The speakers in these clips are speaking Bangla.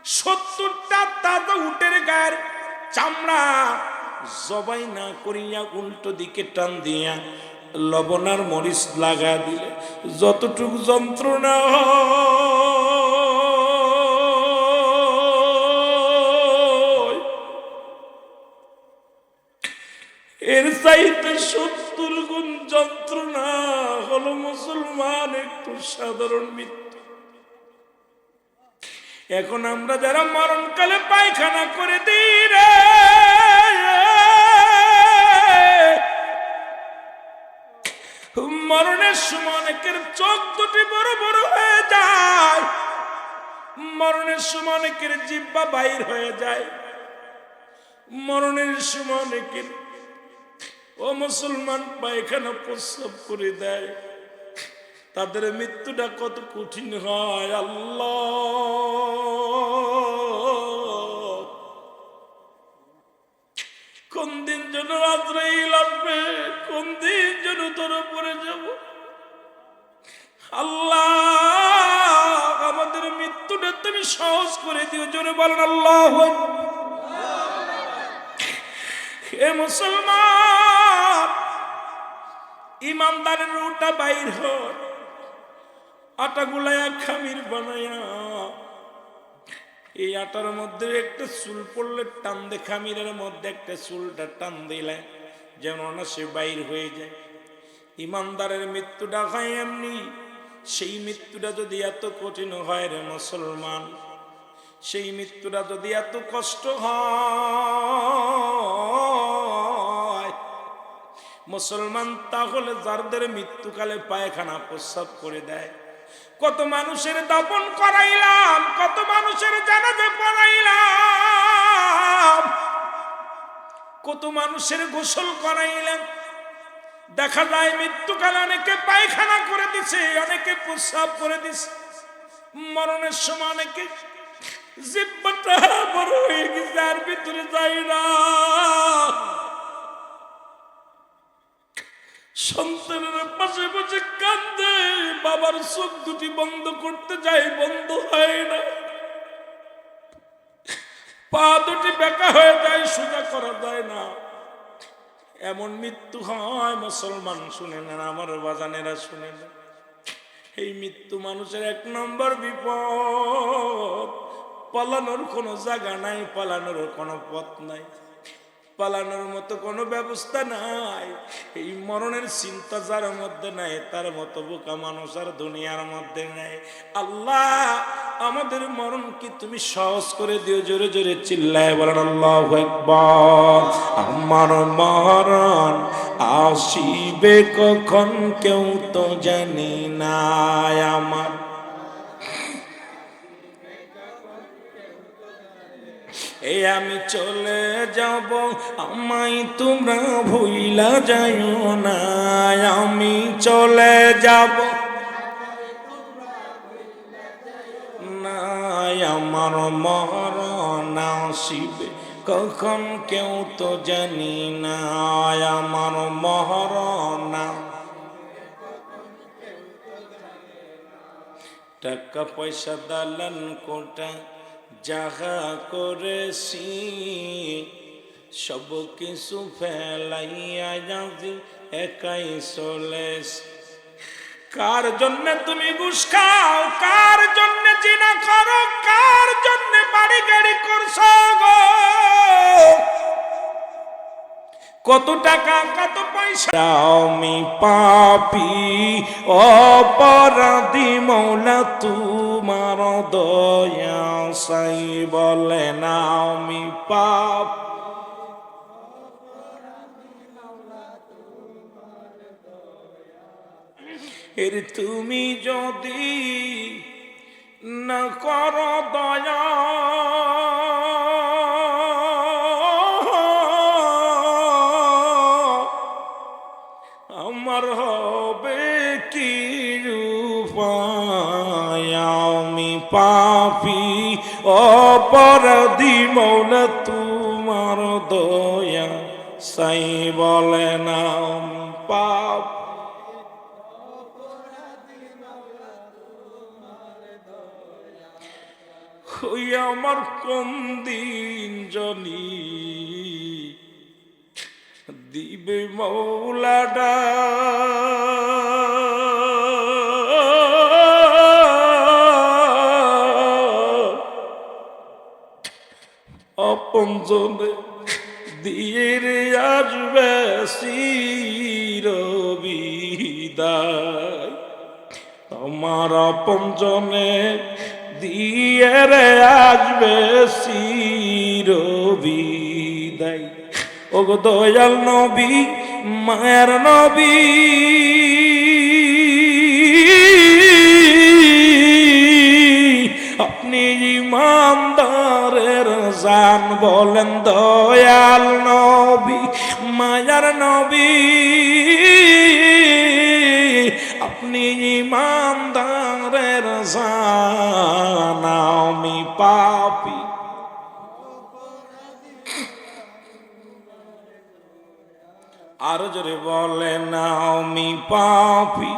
70টা তাজা উটের গায়ের চামড়া জবাই না করিয়া উল্টো দিকে টান দিয়া লবণ আর মরিচ লাগা দিলে যতটুকু যন্ত্রণা এর চাইতে 70 গুণ যন্ত্রণা হলো মুসলমান একটু সাধারণ মৃত্যু। এখন আমরা যারা মরণকালে পায়খানা করে দিই রে, মরণের সময় অনেকের চোখ দুটি বড় বড় হয়ে যায়, মরণের সময় অনেকের জিহ্বা বাইর হয়ে যায়, মরণের সময় অনেকের ও মুসলমান পায়খানা প্রস্রাব করে দেয়। তাদের মৃত্যুটা কত কঠিন হয় আল্লাহ, কোন দিন যেন আজরাইল আসবে, কোন দিন যেন তোর পড়ে যাব। আল্লাহ আমাদের মৃত্যুটা তুমি সহজ করে দিও, জোরে বলেন আল্লাহু আকবার। হে মুসলমান, ইমানদারের রুটা বাইর হয়, আটা গুলায়া খামির বানায়া, এই আটার মধ্যে একটা চুল পড়লে টান দে, খামিরের মধ্যে একটা চুলটা টান দিলে যেন না সে বাইর হয়ে যায়। ইমানদারের মৃত্যুটা হয় এমনি। সেই মৃত্যুটা যদি এত কঠিন হয় রে মুসলমান, সেই মৃত্যুটা যদি এত কষ্ট হয় মুসলমান, তাহলে যাদের মৃত্যুকালে পায়খানা প্রস্রাব করে দেয়, কত মানুষের দাফন করাইলাম, কত মানুষের জানাজা পড়াইলাম, কত মানুষের গোসল করাইলাম, দেখা যায় মৃত্যুকালে অনেকে পায়খানা করে দিছে, অনেকে প্রস্রাব করে দিছে, মরণের সময় অনেকে জিহ্বাটা বড় হয়ে গেছে আর ভিতরে যায় না। সন্তানের পাশে বসে কান্দে, বাবার চোখ দুটি বন্ধ করতে যায়, বন্ধ হয় না, পা দুটি বেঁকা হয়ে যায়, সোজা করা যায় না। এমন মৃত্যু হয় মুসলমান, শুনে নেন আমার বাজানেরা, শুনে নেন। এই মৃত্যু মানুষের 1 নম্বর বিপদ। পালানোর কোনো জায়গা নাই, পালানোর কোনো পথ নাই, পালানোর মতো কোনো ব্যবস্থা নাই। এই মরণের চিন্তা যার মধ্যে নাই, তার মতো বোকা মানুষ আর দুনিয়ার মধ্যে নাই। আল্লাহ আমাদের মরণ কি তুমি সহজ করে দিও, জোরে জোরে চিল্লায় বলেন আল্লাহু আকবার। আমার মরণ আসিবে কখন কেউ তো জানি না, আমার এই আমি চলে যাব, আমায় তোমরা ভুইলা যাইও না, আমি চলে যাব না, আমার মরণ আসিবে কখন কেউ তো জানি না, আমার মরণ। টাকা পয়সা দালান কোটা যাহা করেছি, সব কিছু ফেলাইয়া যাবি একাই চলেছি। কার জন্য তুমি ঘুষ খাও, কার জন্য জিনা করো, কার জন্য বাড়ি গাড়ি করছো গো, কত টাকা কত পয়সা। আমি পাপী অপরাধী, মৌলা তোমার দয়া সাই বলে না, আমি পাপ। এর তুমি যদি না করো দয়া, আমার হবে কি উপায়, আমি পাপী অপরাধী, মৌলা তোমার দয়া সাই বলে না, পাপ। ওই আমার কোন দিন জনি দিবে মৌলাডা আপনজনে দিয়ে রে আসবে চিরবিদায় আমার আপনজনে দিয়ে রে আসবে চিরবিদায় ও গো দয়াল নবী মায়ের নবী আপনি ইমানদারের জান বলেন দয়াল নবী মায়ার নবী আপনি ইমানদারের জান আমি পাপী আর জোরে বলেন আমি পাপী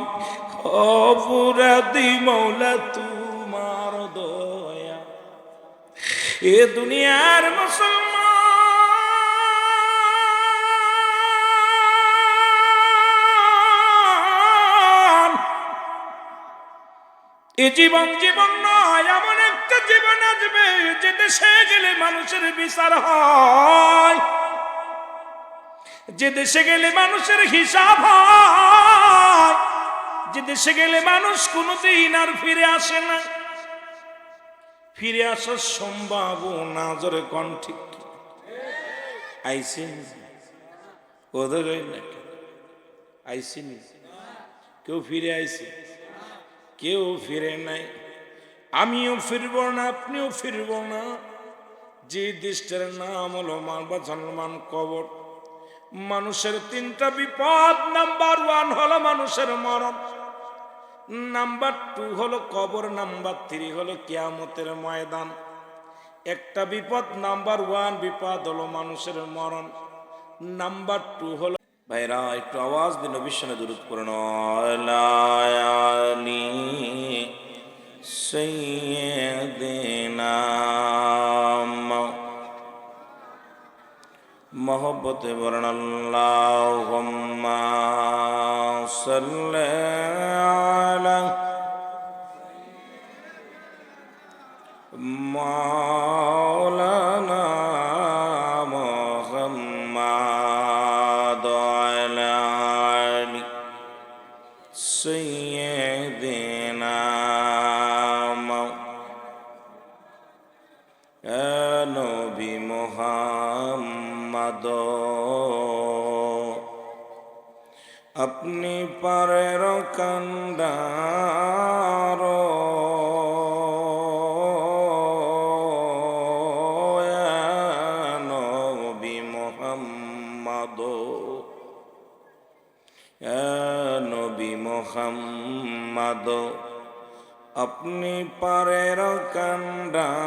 অপরাধী মৌলা তোমার দয়া এ দুনিয়ার মুসলমান এ জীবন জীবন নয় এমন একটা জীবন আসবে যে দেশে গেলে মানুষের বিচার হয় যে দেশে গেলে মানুষের হিসাব হয় যে দেশে গেলে মানুষ কোনোদিন আর ফিরে আসে না ফিরে আসার সম্ভাবনা জোরে কোন ঠিক আইসিন ওদের আইসিন কেউ ফিরে আইসে কেউ ফিরে নাই আমিও ফিরব না আপনিও ফিরব না যে দেশটার নাম হলো মানবা জন্মান কবর মানুষের তিনটা বিপদ নাম্বার 1 হলো মানুষের মরণ নাম্বার 2 হলো কবর নাম্বার 3 হলো কিয়ামতের ময়দান একটা বিপদ নাম্বার 1 বিপদ হলো মানুষের মরণ নাম্বার 2 হলো ভাইরা একটু আওয়াজ দিন নবীর দুরূদ পড়ুন আলায়ালি সাইয়্যিদিনা मोहब्बत वरण अल्लाहुम्मा सल्ली अला मौलाना मुहम्मद अला अली सय्यिदिना नबी मुहम्मद अपनी पारेर कंडारो नबी मुहम्मद नबी मुहम्मद अपनी पारेर कंडारो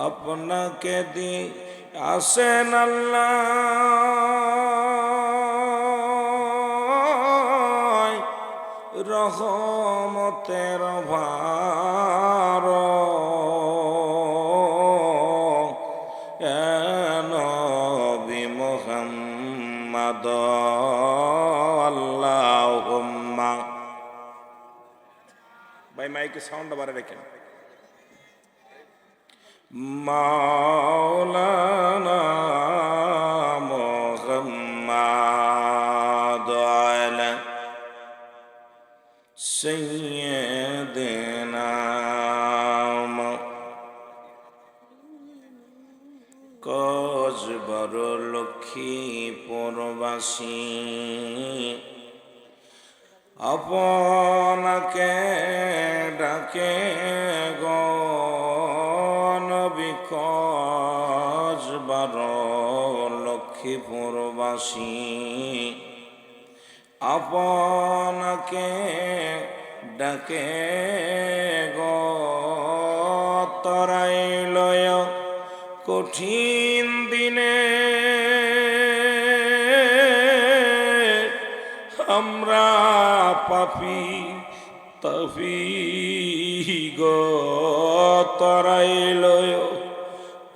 अपना के दी আসেন আল্লাহ রহমতের ভার নবী মুহাম্মদ আল্লাহুম্মা ভাই মাইকে সাউন্ড বাড়ায় রাখেন মাওলানা মুহাম্মদ আলা সাইয়্যিদিনা কসবর লক্ষ্মীপুরবাসী আপনাকে ডাকে গো কসবর লক্ষ্মীপুরবাসী আপনাকে ডাকে গো তরাইলয় কঠিন দিনে আমরা পাপী তৌফিক তরাইল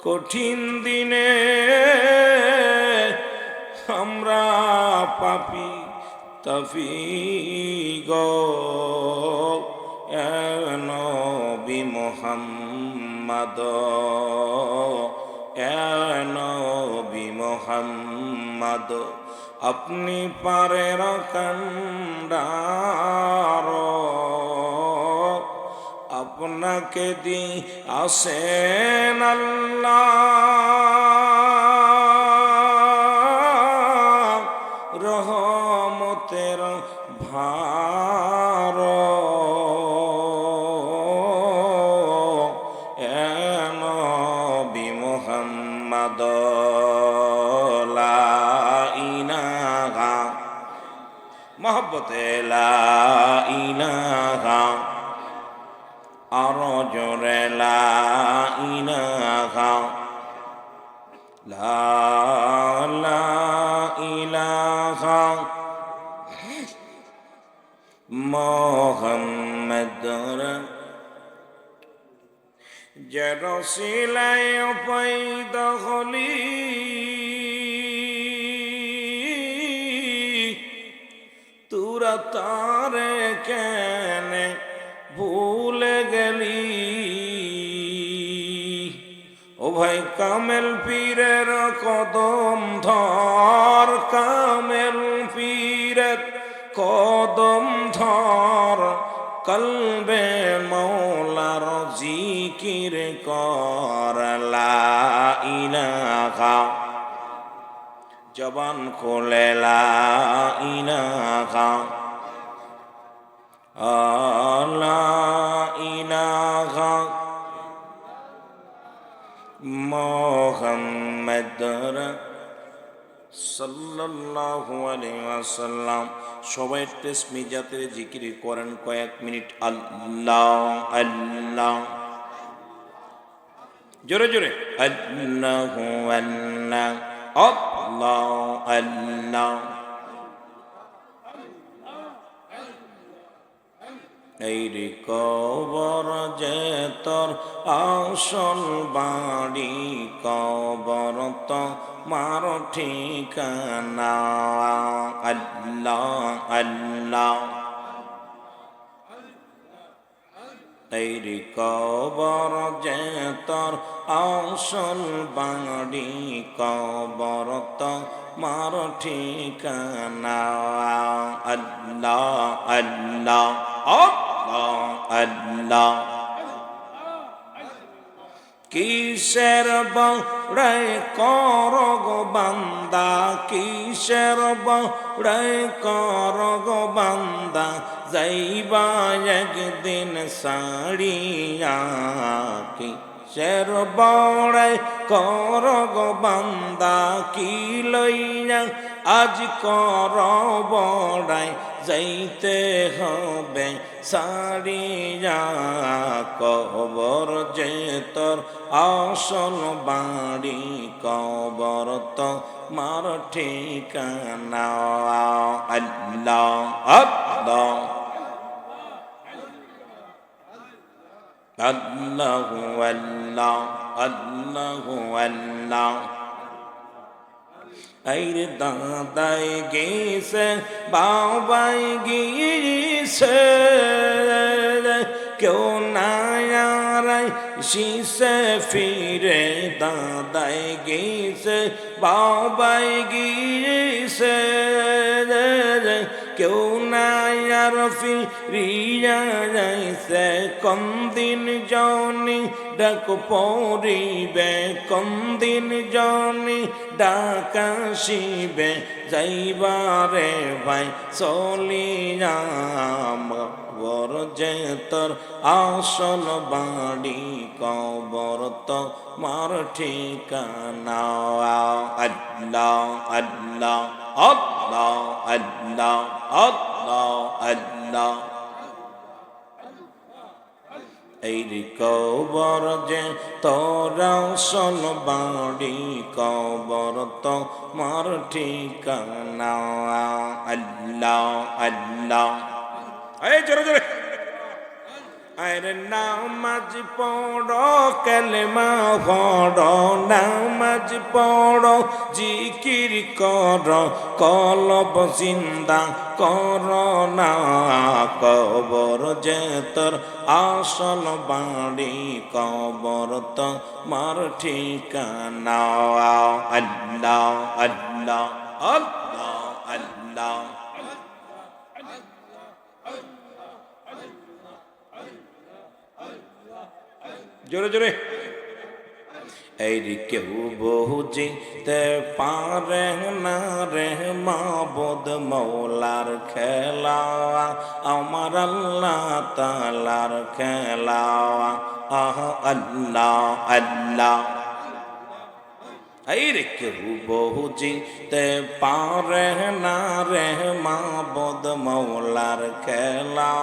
কঠিন দিনে আমরা পাপী তৌফিক নবী মুহাম্মদ নবী মুহাম্মদ আপনি পারের কান্ডার আপনাকে দি আসেন আল্লাহ রহমতের ভার নবী মুহাম্মদ লা ইলাহা মহব্বতে লা ইলাহা আরো জোরে লা ইলাহা লা ইলাহা মুহাম্মাদুর যে রসিলায় পয়দা হলি তুরা তারে কেনে ভুলে গেলি ও ভাই কামেল পীরের কদম ধর কামেল পীরের কদম ধর কলবে মৌলার জিকির কর লা ইলাহা জবান খোলে লা ইলাহা লা ইলাহা মুহাম্মাদুর সাল্লাল্লাহু আলাইহি ওয়াসাল্লাম সবাই তাসবিহ জাতের জিকির করেন কয়েক মিনিট আল্লাহ আল্লাহ জোরে জোরে আল্লাহু আল্লাহ আল্লাহ আল্লাহ এই রে কবর যে তোর আসল বাড়ি কবর তো মার ঠিকানা আল্লাহ আল্লাহ এই রে কবর যে তোর আসল বাড়ি কবর তো মার ঠিকানা আল্লাহ আল্লাহ আল্লাহ আল্লাহ কিসের বড়াই কর গো বান্দা কিসের বড়াই কর গো বান্দা যাইবা একদিন সাড়িয়া কিসের বড়াই কর গো বান্দা কি লইয়া আজ কর বড়াই যাইতে হবে সাড়িয়া কবর যে তোর আসল বাড়ি কবর তো মার ঠিকানা আল্লাহ আল্লাহ আল্লাহু আল্লাহ আল্লাহু আল্লাহ আইরে দাদাই গেছে বাবাই গেছে কেউ নায়ারাই শিসে ফিরে দাদাই গেছে বাবাই গেছে কেউ নায়ার ফিরিয়া যাইছে কোন দিন জানি ডাক পড়িবে কোন দিন জানি ডাক আসিবে যাইবারে ভাই চলিয়া কবর যে তোর আসল বাড়ি কবর তো মার ঠিকানা আল্লাহ আল্লাহ আল্লাহ আল্লাহ আল্লাহ আল্লাহ এই কবর যে তোর আসল বাড়ি কবর তো মার ঠিকানা আল্লাহ আল্লাহ এই জোরে জোরে আরে নামাজ পড়ো কালেমা পড়ো নামাজ পড়ো জিকির করো কলব জিন্দা করো না কবর যে তোর আসল বাড়ি কবর তো মার ঠিকানা আল্লাহ আল্লাহ আল্লাহ আল্লাহ জোরে জোরে এই কেউ বুঝিতে পারে না রে মাবুদ মৌলার খেলা আমার আল্লাহ তাআলার খেলা আহ আল্লাহ আল্লাহ এই রে কেউ বুঝিতে পারে না রে মাবুদ মৌলার খেলা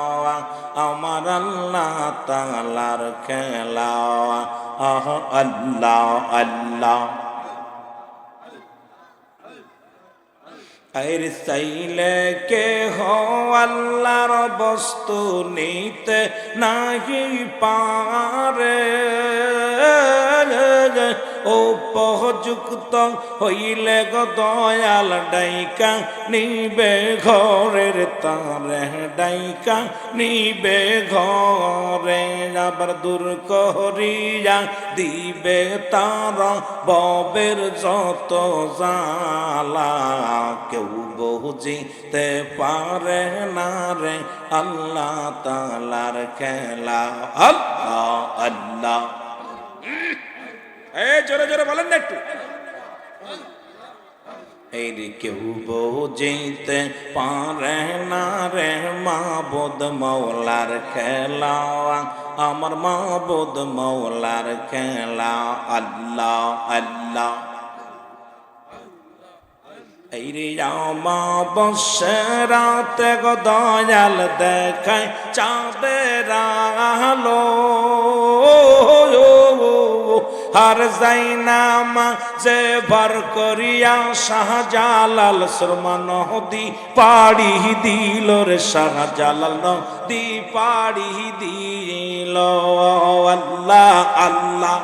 আমার আল্লাহ তাআলার খেলা আহ আল্লাহ আল্লাহ আর চাইলে কে হো আল্লাহর বস্তু নিতে নাহি পারে উপযুক্ত হইলে গো দয়াল ডাইকা নিবে ঘরের তারে ডাইকা নিবে ঘরে আবার দূর করিয়া দিবে তার ববের যত জ্বালা কেউ বুঝিতে পারে না রে আল্লাহ তাআলার খেলা আল্লাহ আল্লাহ জোরে জোরে বলেন না একটু এই কেউ বুঝিতে পারে না রে মাবুদ মৌলার খেলা আমার মাবুদ মৌলার খেলা আল্লাহ আল্লাহ এই রে অমাবস্যাতে গো দয়াল দেখায় চাঁদের আলো আর যাইনামা যে ভর করিয়া শাহজালাল সুরমা নদী পাড়ি দিল রে শাহজালাল নদী পাড়ি দিল আল্লাহ আল্লাহ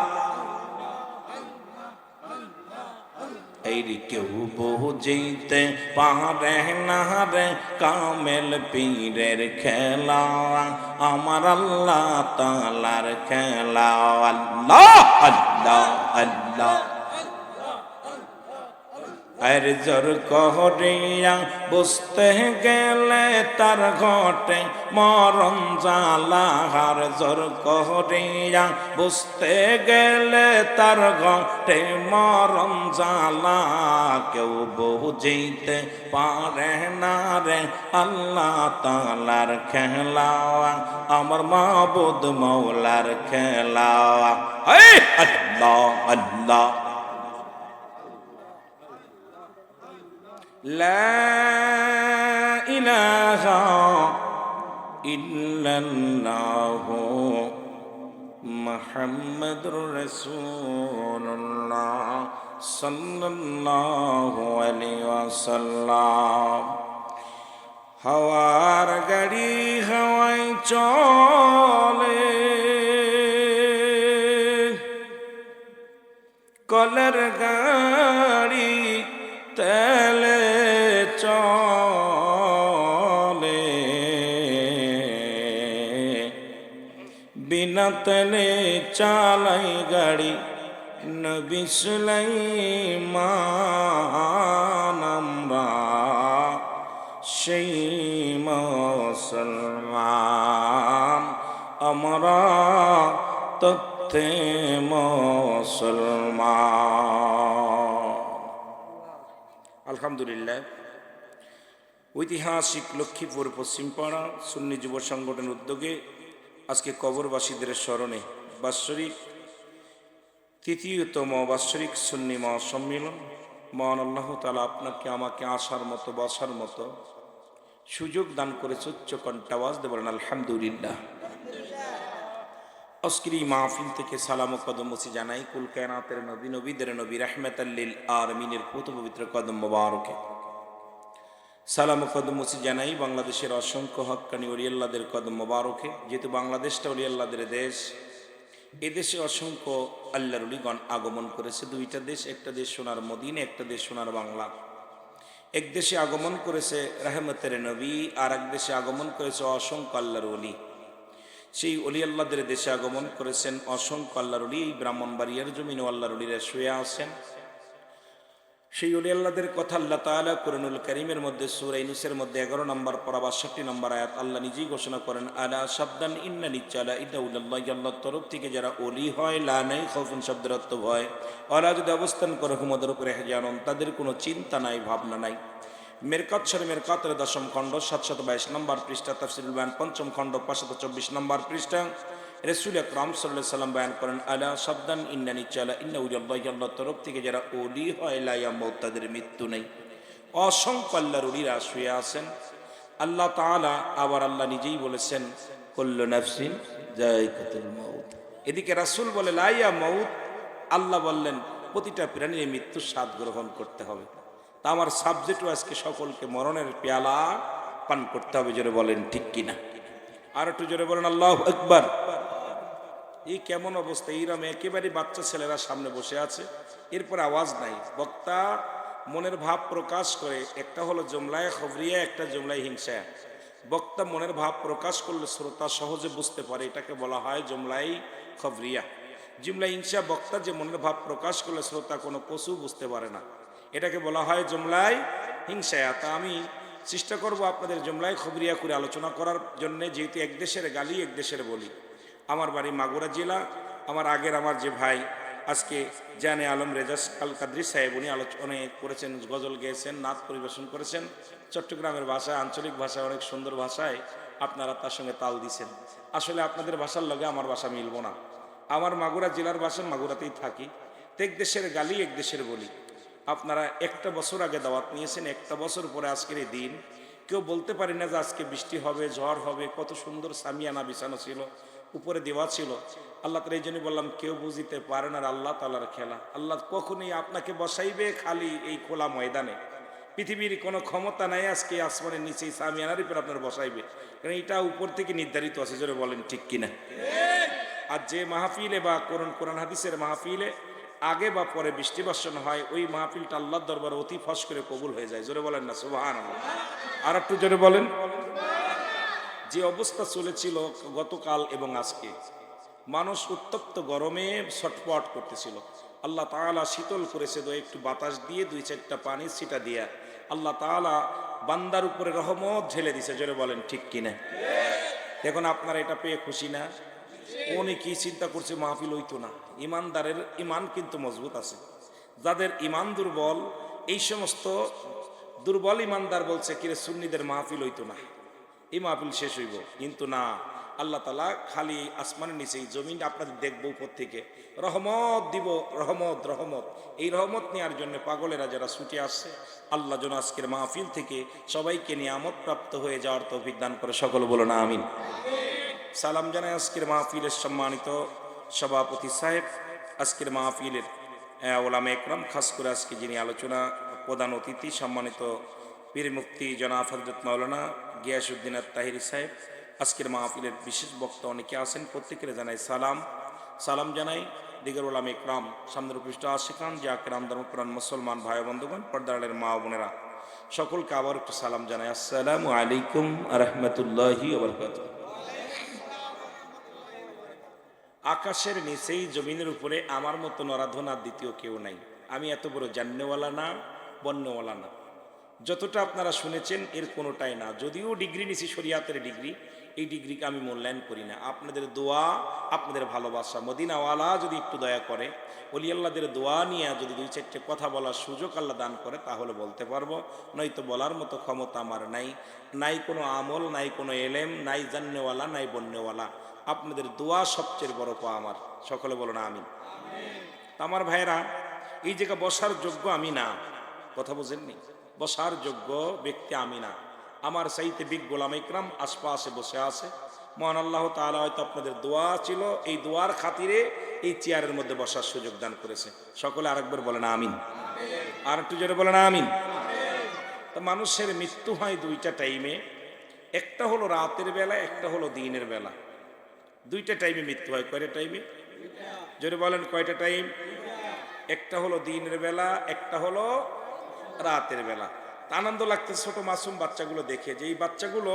এই কেউ বুঝিতে পারে না রে কামেল পীরের খেলা আমার আল্লাহ তাআলার খেলা আল্লাহ আল্লাহ আল্লাহ আর জোর করিয়া বুঝতে গেলে তার ঘটে মরণ জ্বালা আর জোর করিয়া বুঝতে গেলে তার ঘটে মরণ জ্বালা কেউ বুঝিতে পারে না রে আল্লাহ তাআলার খেলা আমার মাবুদ মৌলার খেলা আল্লাহ আল্লাহ লা ইলাহা ইল্লাল্লাহু মুহাম্মাদুর রাসূলুল্লাহ সাল্লাল্লাহু আলাইহি ওয়াসাল্লাম হাওয়ার গাড়ি হাওয়ায় চলে কলের গাড়ি তেলে চলে বিনা তেলে চালাই গাড়ি নবী সুলাইমান আমরা সেই মুসলমান আমরা তথ্যে মুসলমান আলহামদুলিল্লাহ ঐতিহাসিক লক্ষ্মীপুর পশ্চিমপাড়া সুন্নি যুব সংগঠনের উদ্যোগে আজকে কবরবাসীদের স্মরণে বাৎসরিক তৃতীয়তম বাৎসরিক সুন্নি মহাসম্মেলন মহান আল্লাহ তাআলা আপনাকে আমাকে আসার মতো বসার মতো সুযোগ দান করেছে। উচ্চ কণ্ঠে আওয়াজ দিয়ে বলেন আলহামদুলিল্লাহ। আজকের এই মাহফিল থেকে সালাম ও কদম মুছি জানাই কুল কায়নাতের নবী নবীদের নবী রাহমাতাল লিল আলামিনের পুত পবিত্র কদম মোবারকে। সালাম ও কদম মুসি জানাই বাংলাদেশের অসংখ্য হক্কানি ওলিয়াল্লাদের কদম মোবারকে। যেহেতু বাংলাদেশটা ওলিয়াল্লাদের দেশ, এদেশে অসংখ্য আল্লাহর ওলিগণ আগমন করেছে। দুইটা দেশ, একটা দেশ সোনার মদিনা, একটা দেশ সোনার বাংলা। এক দেশে আগমন করেছে রাহমতের নবী, আর এক দেশে আগমন করেছে অসংখ্য আল্লাহর ওলি। সেই অলি আল্লাহদের দেশে আগমন করেছেন অসংখ্য আল্লাহর ওলি। এই ব্রাহ্মণবাড়িয়ার জমিনে আল্লাহর ওলিরা শুয়ে আছেন। সেই অলি আল্লাহদের কথা আল্লাহ তাআলা কুরআনুল কারীমের মধ্যে সূরা ইউনূসের মধ্যে 11 নম্বর পারা 62 নম্বর আয়াত আল্লাহ নিজেই ঘোষণা করেন, আলা সাবধান ইন্না নিশ্চয় ইদাউল্লাহি, আল্লাহর তরফ থেকে যারা অলি হয়, লা নাই খাউফুন শব্দের অর্থ ভয়, ওরা যদি অবস্থান করে হুমদের উপরে হেজানন, তাদের কোনো চিন্তা নাই, ভাবনা নাই। মেরকাত শরীফের 10ম খণ্ড 722 নম্বর পৃষ্ঠা, তাফসীরুল বায়ান 5ম খণ্ড 524 নম্বর পৃষ্ঠা, রাসূল আকরাম সাল্লাল্লাহু আলাইহি ওয়াসাল্লাম বয়ান করেন, আলা সাবধান ইন্না নিশ্চয় ইন্নাউল্লাহি, আল্লাহর তরফ থেকে যারা ওলি হয়, লা ইয়ামুত, তাদের মৃত্যু নেই। অসংখ্য আল্লাহর ওলিরা শুয়ে আছেন। আল্লাহ তাআলা আবার আল্লাহ নিজেই বলেছেন, কুল্লু নাফসিন যায়িকাতুল মাউত। এদিকে রাসূল বলে লা ইয়ামুত, আল্লাহ বললেন প্রতিটা প্রাণীর মৃত্যুর স্বাদ গ্রহণ করতে হবে। তা আমার সাবজেক্টও আজকে সকলকে মরণের পেয়ালা পান করতে হবে। জোরে বলেন ঠিক কিনা? আর একটু জোরে বলেন আল্লাহু আকবার। এই কেমন অবস্থা! এইরকম একেবারে বাচ্চা ছেলেরা সামনে বসে আছে, এরপর আওয়াজ নাই। বক্তা মনের ভাব প্রকাশ করে, একটা হলো জুমলায় খবরিয়া, একটা জুমলায় হিংসা। বক্তা মনের ভাব প্রকাশ করলে শ্রোতা সহজে বুঝতে পারে, এটাকে বলা হয় জুমলাই খবরিয়া। জুমলা হিংসা, বক্তা যে মনের ভাব প্রকাশ করলে শ্রোতা কোনো কসু বুঝতে পারে না, এটাকে বলা হয় জুমলাই হিংসা। তা আমি চেষ্টা করব আপনাদের জুমলাই খবরিয়া করে আলোচনা করার জন্য, যেহেতু এক দেশের গালি এক দেশের বলি। আমার বাড়ি মাগুরা জেলা। আমার যে ভাই আজকে জানে আলম রেজাস আল কাদরি সাহেব, উনি আলোচনা করেছেন, গজল গেয়েছেন, নাচ পরিবেশন করেছেন চট্টগ্রামের ভাষায়, আঞ্চলিক ভাষায়, অনেক সুন্দর ভাষায়। আপনারা তার সঙ্গে তাল দিছেন। আসলে আপনাদের ভাষার লগে আমার ভাষা মিলব না। আমার মাগুরা জেলার ভাষা, মাগুরাতেই থাকি। এক দেশের গালি এক দেশের বলি। আপনারা একটা বছর আগে দাওয়াত নিয়েছেন, একটা বছর পরে আজকের এই দিন। কেউ বলতে পারি না যে আজকে বৃষ্টি হবে, ঝড় হবে। কত সুন্দর সামিয়ানা বিছানো ছিল, উপরে দেওয়া ছিল। আল্লাহ তাআলা এই জন্য বললাম, কেউ বুঝিতে পারে না আল্লাহ তাআলার খেলা। আল্লাহ কখনই আপনাকে বসাইবে খালি এই খোলা ময়দানে। পৃথিবীর কোনো ক্ষমতা নাই আজকে আসমানের নিচে সামিয়ানার উপর আপনার বসাইবে, কারণ এটা উপর থেকে নির্ধারিত আছে। জোরে বলেন ঠিক কিনা? আর যে মাহফিলে বা কোরআন হাদিসের মাহফিলে আগে বা পরে বৃষ্টি বর্ষণ হয়, ওই মাহফিলটা আল্লাহর দরবারে অতি ফস করে কবুল হয়ে যায়। জোরে বলেন না সুবহানাল্লাহ? আর একটু জোরে বলেন। যে অবস্থা চলেছিল গতকাল এবং আজকে, মানুষ উত্তপ্ত গরমে ছটফট করতেছিল। আল্লাহ তাআলা শীতল করেছে একটু বাতাস দিয়ে, 2-4টা পানি ছিটা দিয়া আল্লাহ তাআলা বান্দার উপরে রহমত ঢেলে দিছে। জোরে বলেন ঠিক কিনা? এখন আপনারা এটা পেয়ে খুশি না? অনেকেই চিন্তা করছে মাহফিল হইতো না। ইমানদারের ইমান কিন্তু মজবুত আছে। যাদের ইমান দুর্বল, এই সমস্ত দুর্বল ইমানদার বলছে কিরে সুন্নিদের মাহফিল হইতো না, এই মাহফিল শেষ হইব। কিন্তু না, আল্লাহ তাআলা খালি আসমানের নিচে, এই জমিন আপনাদের দেখবো উপর থেকে, রহমত দিব, রহমত রহমত। এই রহমত নেওয়ার জন্য পাগলেরা যারা ছুটে আসছে, আল্লাহ যেন আজকের মাহফিল থেকে সবাইকে নিয়ামত প্রাপ্ত হয়ে যাওয়ার তৌফিক দান করে। সকল বলো না আমিন। সালাম জানাই আজকের মাহফিলের সম্মানিত সভাপতি সাহেব, আজকের মাহফিলের ওলামা একরাম, খাস করে আজকে যিনি আলোচনা প্রধান অতিথি, সম্মানিত পীর মুফতি জনাব হযরত মাওলানা গিয়াসউদ্দিন আত-তাহিরি সাহেব, আজকের মাহফিলের বিশেষ বক্তা অনেকে আছেন, প্রত্যেকের জানাই সালাম। সালাম জানাই দিগর ওলামা একরাম, সামনের উপস্থিত আশিকান জাকিরান ধর্মপ্রাণ মুসলমান ভাই বন্ধুগণ, পর্দারের মা বোনেরা, সকলকে আবার একটু সালাম জানাই। আসসালামু আলাইকুম ওয়া রাহমাতুল্লাহি ওয়া বারাকাতুহু। আকাশের নিচেই জমিনের উপরে আমার মতো নরাধনার দ্বিতীয় কেউ নাই। আমি এত বড় জান্নেওয়ালা না, বন্যওয়ালা না। যতটা আপনারা শুনেছেন এর কোনোটাই না। যদিও ডিগ্রি নিছি, শরিয়াতের ডিগ্রি, এই ডিগ্রিকে আমি মূল্যায়ন করি না। আপনাদের দোয়া, আপনাদের ভালোবাসা, মদিনাওয়ালা যদি একটু দয়া করে, ওলি আল্লাহদের দোয়া নিয়ে যদি 2-4টে কথা বলার সুযোগ আল্লাহ দান করে, তাহলে বলতে পারবো। নয়তো বলার মতো ক্ষমতা আমার নাই। নাই কোনো আমল, নাই কোনো এলেম, নাই জান্নেওয়ালা, নাই বন্যওয়ালা। আপনাদের দোয়া সবচেয়ে বড় পাওয়া আমার। সকলে বলো না আমিন। আমার ভাইয়েরা, এই জায়গা বসার যোগ্য আমি না। কথা বুঝেননি? বসার যোগ্য ব্যক্তি আমি না। আমার চাইতে বিগ গোলাম ইকরাম আশপাশে বসে আছে। মহান আল্লাহ তাআলা হয়তো আপনাদের দোয়া ছিল, এই দোয়ার খাতিরে এই চেয়ারের মধ্যে বসার সুযোগ দান করেছে। সকলে আরেকবার বলেন আমিন। আর একটু জোরে বলেন আমিন। তো মানুষের মৃত্যু হয় দুইটা টাইমে, একটা হলো রাতের বেলা, একটা হলো দিনের বেলা। দুইটা টাইমে মৃত্যু হয়। কয়টা টাইমে? জোরে বলেন কয়টা টাইম? একটা হলো দিনের বেলা, একটা হলো রাতের বেলা। তা আনন্দ লাগতেছে ছোট মাসুম বাচ্চাগুলো দেখে, যে এই বাচ্চাগুলো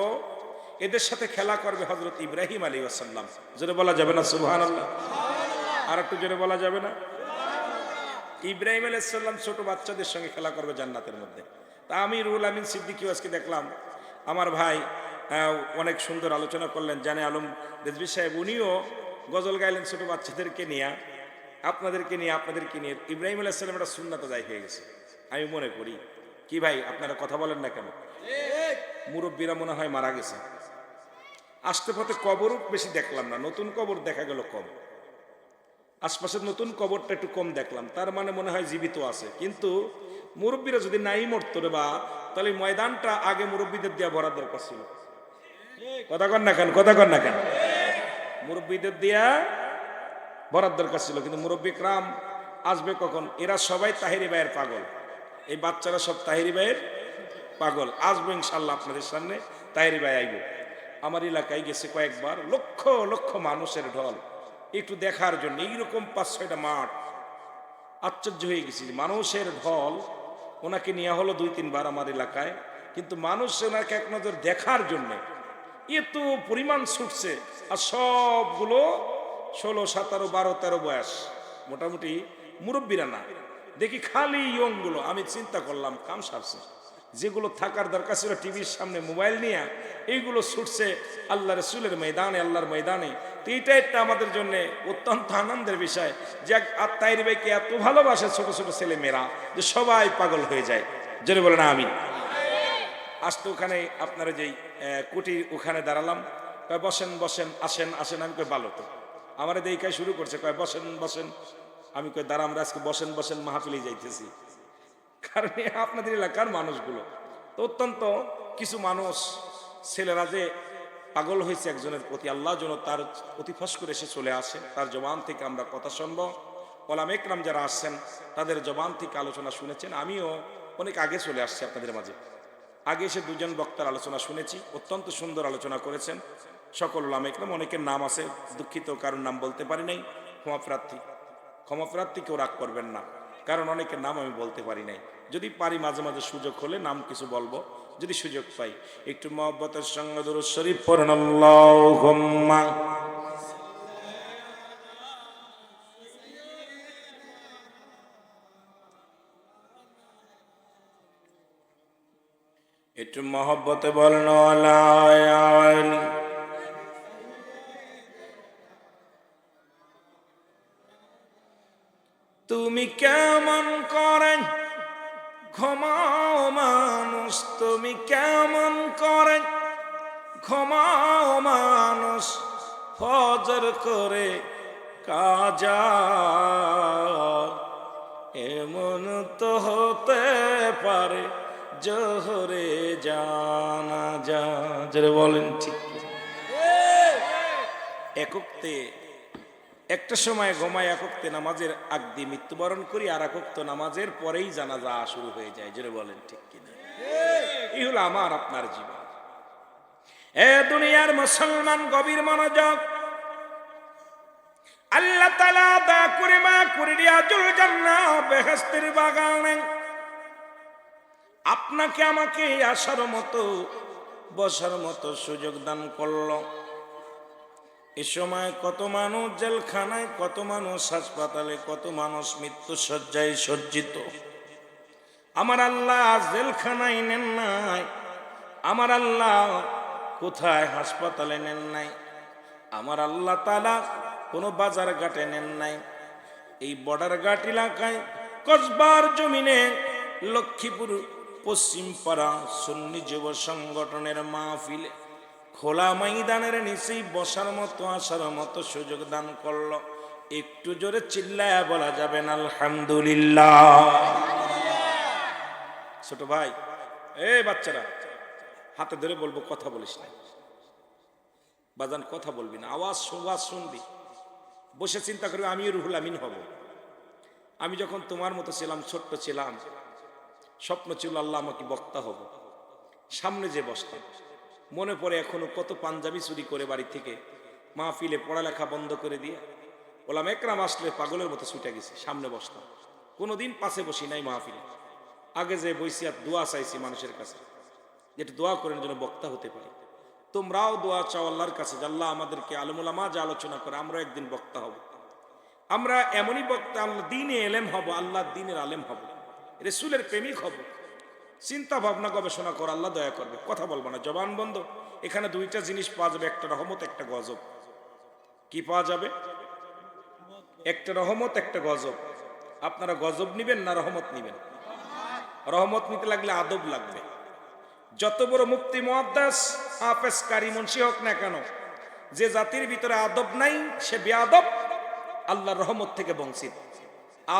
এদের সাথে খেলা করবে হযরত ইব্রাহিম আলাইহিস সালাম। জোরে বলা যাবে না সুবহানাল্লাহ? আর একটু জোরে বলা যাবে না? ইব্রাহিম আলাইহিস সালাম ছোট বাচ্চাদের সঙ্গে খেলা করবে জান্নাতের মধ্যে। তা আমি রুহুল আমিন সিদ্দিকী আজকে দেখলাম, আমার ভাই অনেক সুন্দর আলোচনা করলেন, জানে আলম রেজভী সাহেব, উনিও গজল গাইলেন ছোট বাচ্চাদেরকে নিয়ে, আপনাদেরকে নিয়ে, আপনাদেরকে নিয়ে। ইব্রাহিম আলাইহিস সালাম একটা সুন্নাত আদায় হয়ে গেছে আমি মনে করি। কি ভাই আপনারা কথা বলেন না কেন? মুরব্বীরা মনে হয় মারা গেছে। আসতে পথে কবরও বেশি দেখলাম না, নতুন কবর দেখা গেল কম। আশপাশের নতুন কবরটা একটু কম দেখলাম, তার মানে মনে হয় জীবিত আছে। কিন্তু মুরব্বীরা যদি নাই মরতো রে বা, তাহলে ময়দানটা আগে মুরব্বীদের দেওয়া ভরার দরকার ছিল। কথা কন না কেন? কথা কন না কেন? মুরব্বীদের দেয়া ভরার দরকার ছিল, কিন্তু মুরব্বী ক্রাম আসবে কখন? এরা সবাই তাহেরি ভাইয়ের পাগল, এই বাচ্চারা সব তাহেরি ভাইয়ের পাগল। আসবো ইনশাল্লাহ আপনাদের সামনে, তাহেরি ভাই আইব। আমার এলাকায় গেছে কয়েকবার, লক্ষ লক্ষ মানুষের ঢল একটু দেখার জন্য। এইরকম 5-6টা মাঠ, আশ্চর্য হয়ে গেছি। মানুষের ঢল, ওনাকে নেওয়া হলো 2-3 বার আমার এলাকায়, কিন্তু মানুষ ওনাকে এক নজর দেখার জন্য এত পরিমাণ ছুটছে। আর সবগুলো 16, 17, 12, 13 বয়স, মোটামুটি মুরব্বীরা না। দেখি খালি ইয়ংগুলো। আমি চিন্তা করলাম কাম সারছে, যেগুলো থাকার দরকার ছিল টিভির সামনে মোবাইল নিয়ে, এইগুলো ছুটছে আল্লাহ রসুলের ময়দানে, আল্লাহর ময়দানে। তো এইটা একটা আমাদের জন্য অত্যন্ত আনন্দের বিষয় যে তাহেরি ভাইকে এত ভালোবাসে ছোট ছোট ছেলে মেয়েরা, যে সবাই পাগল হয়ে যায়। জোরে বলে না আমি। আসতে ওখানে আপনারা যেই কুটির ওখানে দাঁড়ালাম, কয় বসেন বসেন, আসেন আসেন। আমি কই ভালো তো, আমার দেখাই শুরু করছে, কয় বসেন বসেন। আমি কই দাঁড়া, আমরা আজকে বসেন বসেন মাহফিলে যাইতেছি। কারণ আপনাদের এলাকার মানুষগুলো তো অত্যন্ত কিছু মানুষ, ছেলেরা যে পাগল হয়েছে একজনের প্রতি, আল্লাহ যেন তার অতি ফস করে এসে চলে আসে, তার জবান থেকে আমরা কথা শুনবো। ওলামা ইকরাম যারা আসছেন তাদের জবান থেকে আলোচনা শুনেছেন। আমিও অনেক আগে চলে আসছি আপনাদের মাঝে, আগে এসে 2জন বক্তার আলোচনা শুনেছি, অত্যন্ত সুন্দর আলোচনা করেছেন সকল ওলামা ইকরাম। অনেকের নাম আছে, দুঃখিত কারণ নাম বলতে পারি নাই, ক্ষমাপ্রার্থী কেউ রাগ করবেন না, কারণ অনেকের নাম আমি বলতে পারি নাই। যদি পারি মাঝে মাঝে সুযোগ হলে নাম কিছু বলবো, যদি সুযোগ পাই। একটু মহব্বতের সঙ্গে দুরূদ শরীফ পড়েন, আল্লাহুম্মা। একটু মহব্বতে বলেন আল্লাহ। তুমি কেমন করেন ঘুমাও মানুষ, তুমি কেমন করেন ঘুমাও মানুষ, ফজর করে কাজা, এমন তো হতে পারে জোহরে জানাজা। যারা বলেন ঠিক একক্তে একটা সময় ঘুমায়, একক্তে নামাজের আগ দিয়ে মৃত্যুবরণ করি, আর একক্ত নামাজের পরেই জানাজা শুরু হয়ে যায়। যারা বলেন ঠিক কিনা? এই হলো আমার আপনার জীবন। এ দুনিয়ার মুসলমান গভীর মনোযোগ। আল্লাহ তাআলা দা করে মা করে রিয়াজুল জান্নাহ বেহেশতের বাগানে আপনাকে আমাকে আসার মতো বসার মতো সুযোগ দান করলো। এ সময় কত মানুষ জেলখানায়, কত মানুষ হাসপাতালে, কত মানুষ মৃত্যু শয্যায় সজ্জিত। আমার আল্লাহ জেলখানায় নেন নাই, আমার আল্লাহ কোথায় হাসপাতালে নেন নাই, আমার আল্লাহ তাআলা কোনো বাজার ঘাটে নেন নাই। এই বর্ডার ঘাট এলাকায় কসবার জমিনে লক্ষ্মীপুর পশ্চিম পাড়া সুন্নি যুব সংগঠনের মাহফিলে খোলা ময়দানের নিচেই বসার মতো আসার মতো সুযোগ দান করলো। একটু জোরে চিল্লায়া বলা যাবেন আলহামদুলিল্লাহ। ছোট ভাই, এই বাচ্চারা হাতে ধরে বলবো কথা বলিস না, বাজান কথা বলবি না, আওয়াজ শুনবি। বসে চিন্তা করবি আমি রুহুল আমিন হব। আমি যখন তোমার মতো ছিলাম, ছোট্ট ছিলাম, স্বপ্ন ছিল আল্লাহ আমাকে বক্তা হব, সামনে যে বসতাম। মনে পড়ে এখনো কত পাঞ্জাবি চুরি করে বাড়ি থেকে মাহফিলে পড়ালেখা বন্ধ করে দিয়ে ওলামা একরাম আসলে পাগলের মতো ছুটে গেছি, সামনে বসতাম। কোনোদিন পাশে বসি নাই মাহফিলে। আগে যে বৈশিয়াত দোয়া চাইছি মানুষের কাছে, যেটা দোয়া করার জন্য বক্তা হতে পারি। তোমরাও দোয়া চাও আল্লাহর কাছে যে আল্লাহ আমাদেরকে আলেমুলামা যে আলোচনা করে আমরা একদিন বক্তা হব। আমরা এমনই বক্তা, আল্লাহ দিনে এলেম হব, আল্লাহর দিনের আলেম হব, রাসূলের প্রেমিক হব। চিন্তা ভাবনা গবেষণা কর, আল্লাহ দয়া করবে। কথা বলবো না, জবান বন্ধ। এখানে দুইটা জিনিস পাওয়া যাবে, একটা রহমত, একটা গজব। কি পাওয়া যাবে? একটা রহমত, একটা গজব। আপনারা গজব নিবেন না রহমত নিবেন? রহমত নিতে লাগলে আদব লাগবে। যত বড় মুফতি মুহাদ্দিস হাফেজ কারি মুন্সি হোক না কেন, যে জাতির ভিতরে আদব নাই সে বেয়াদব, আল্লাহর রহমত থেকে বঞ্চিত।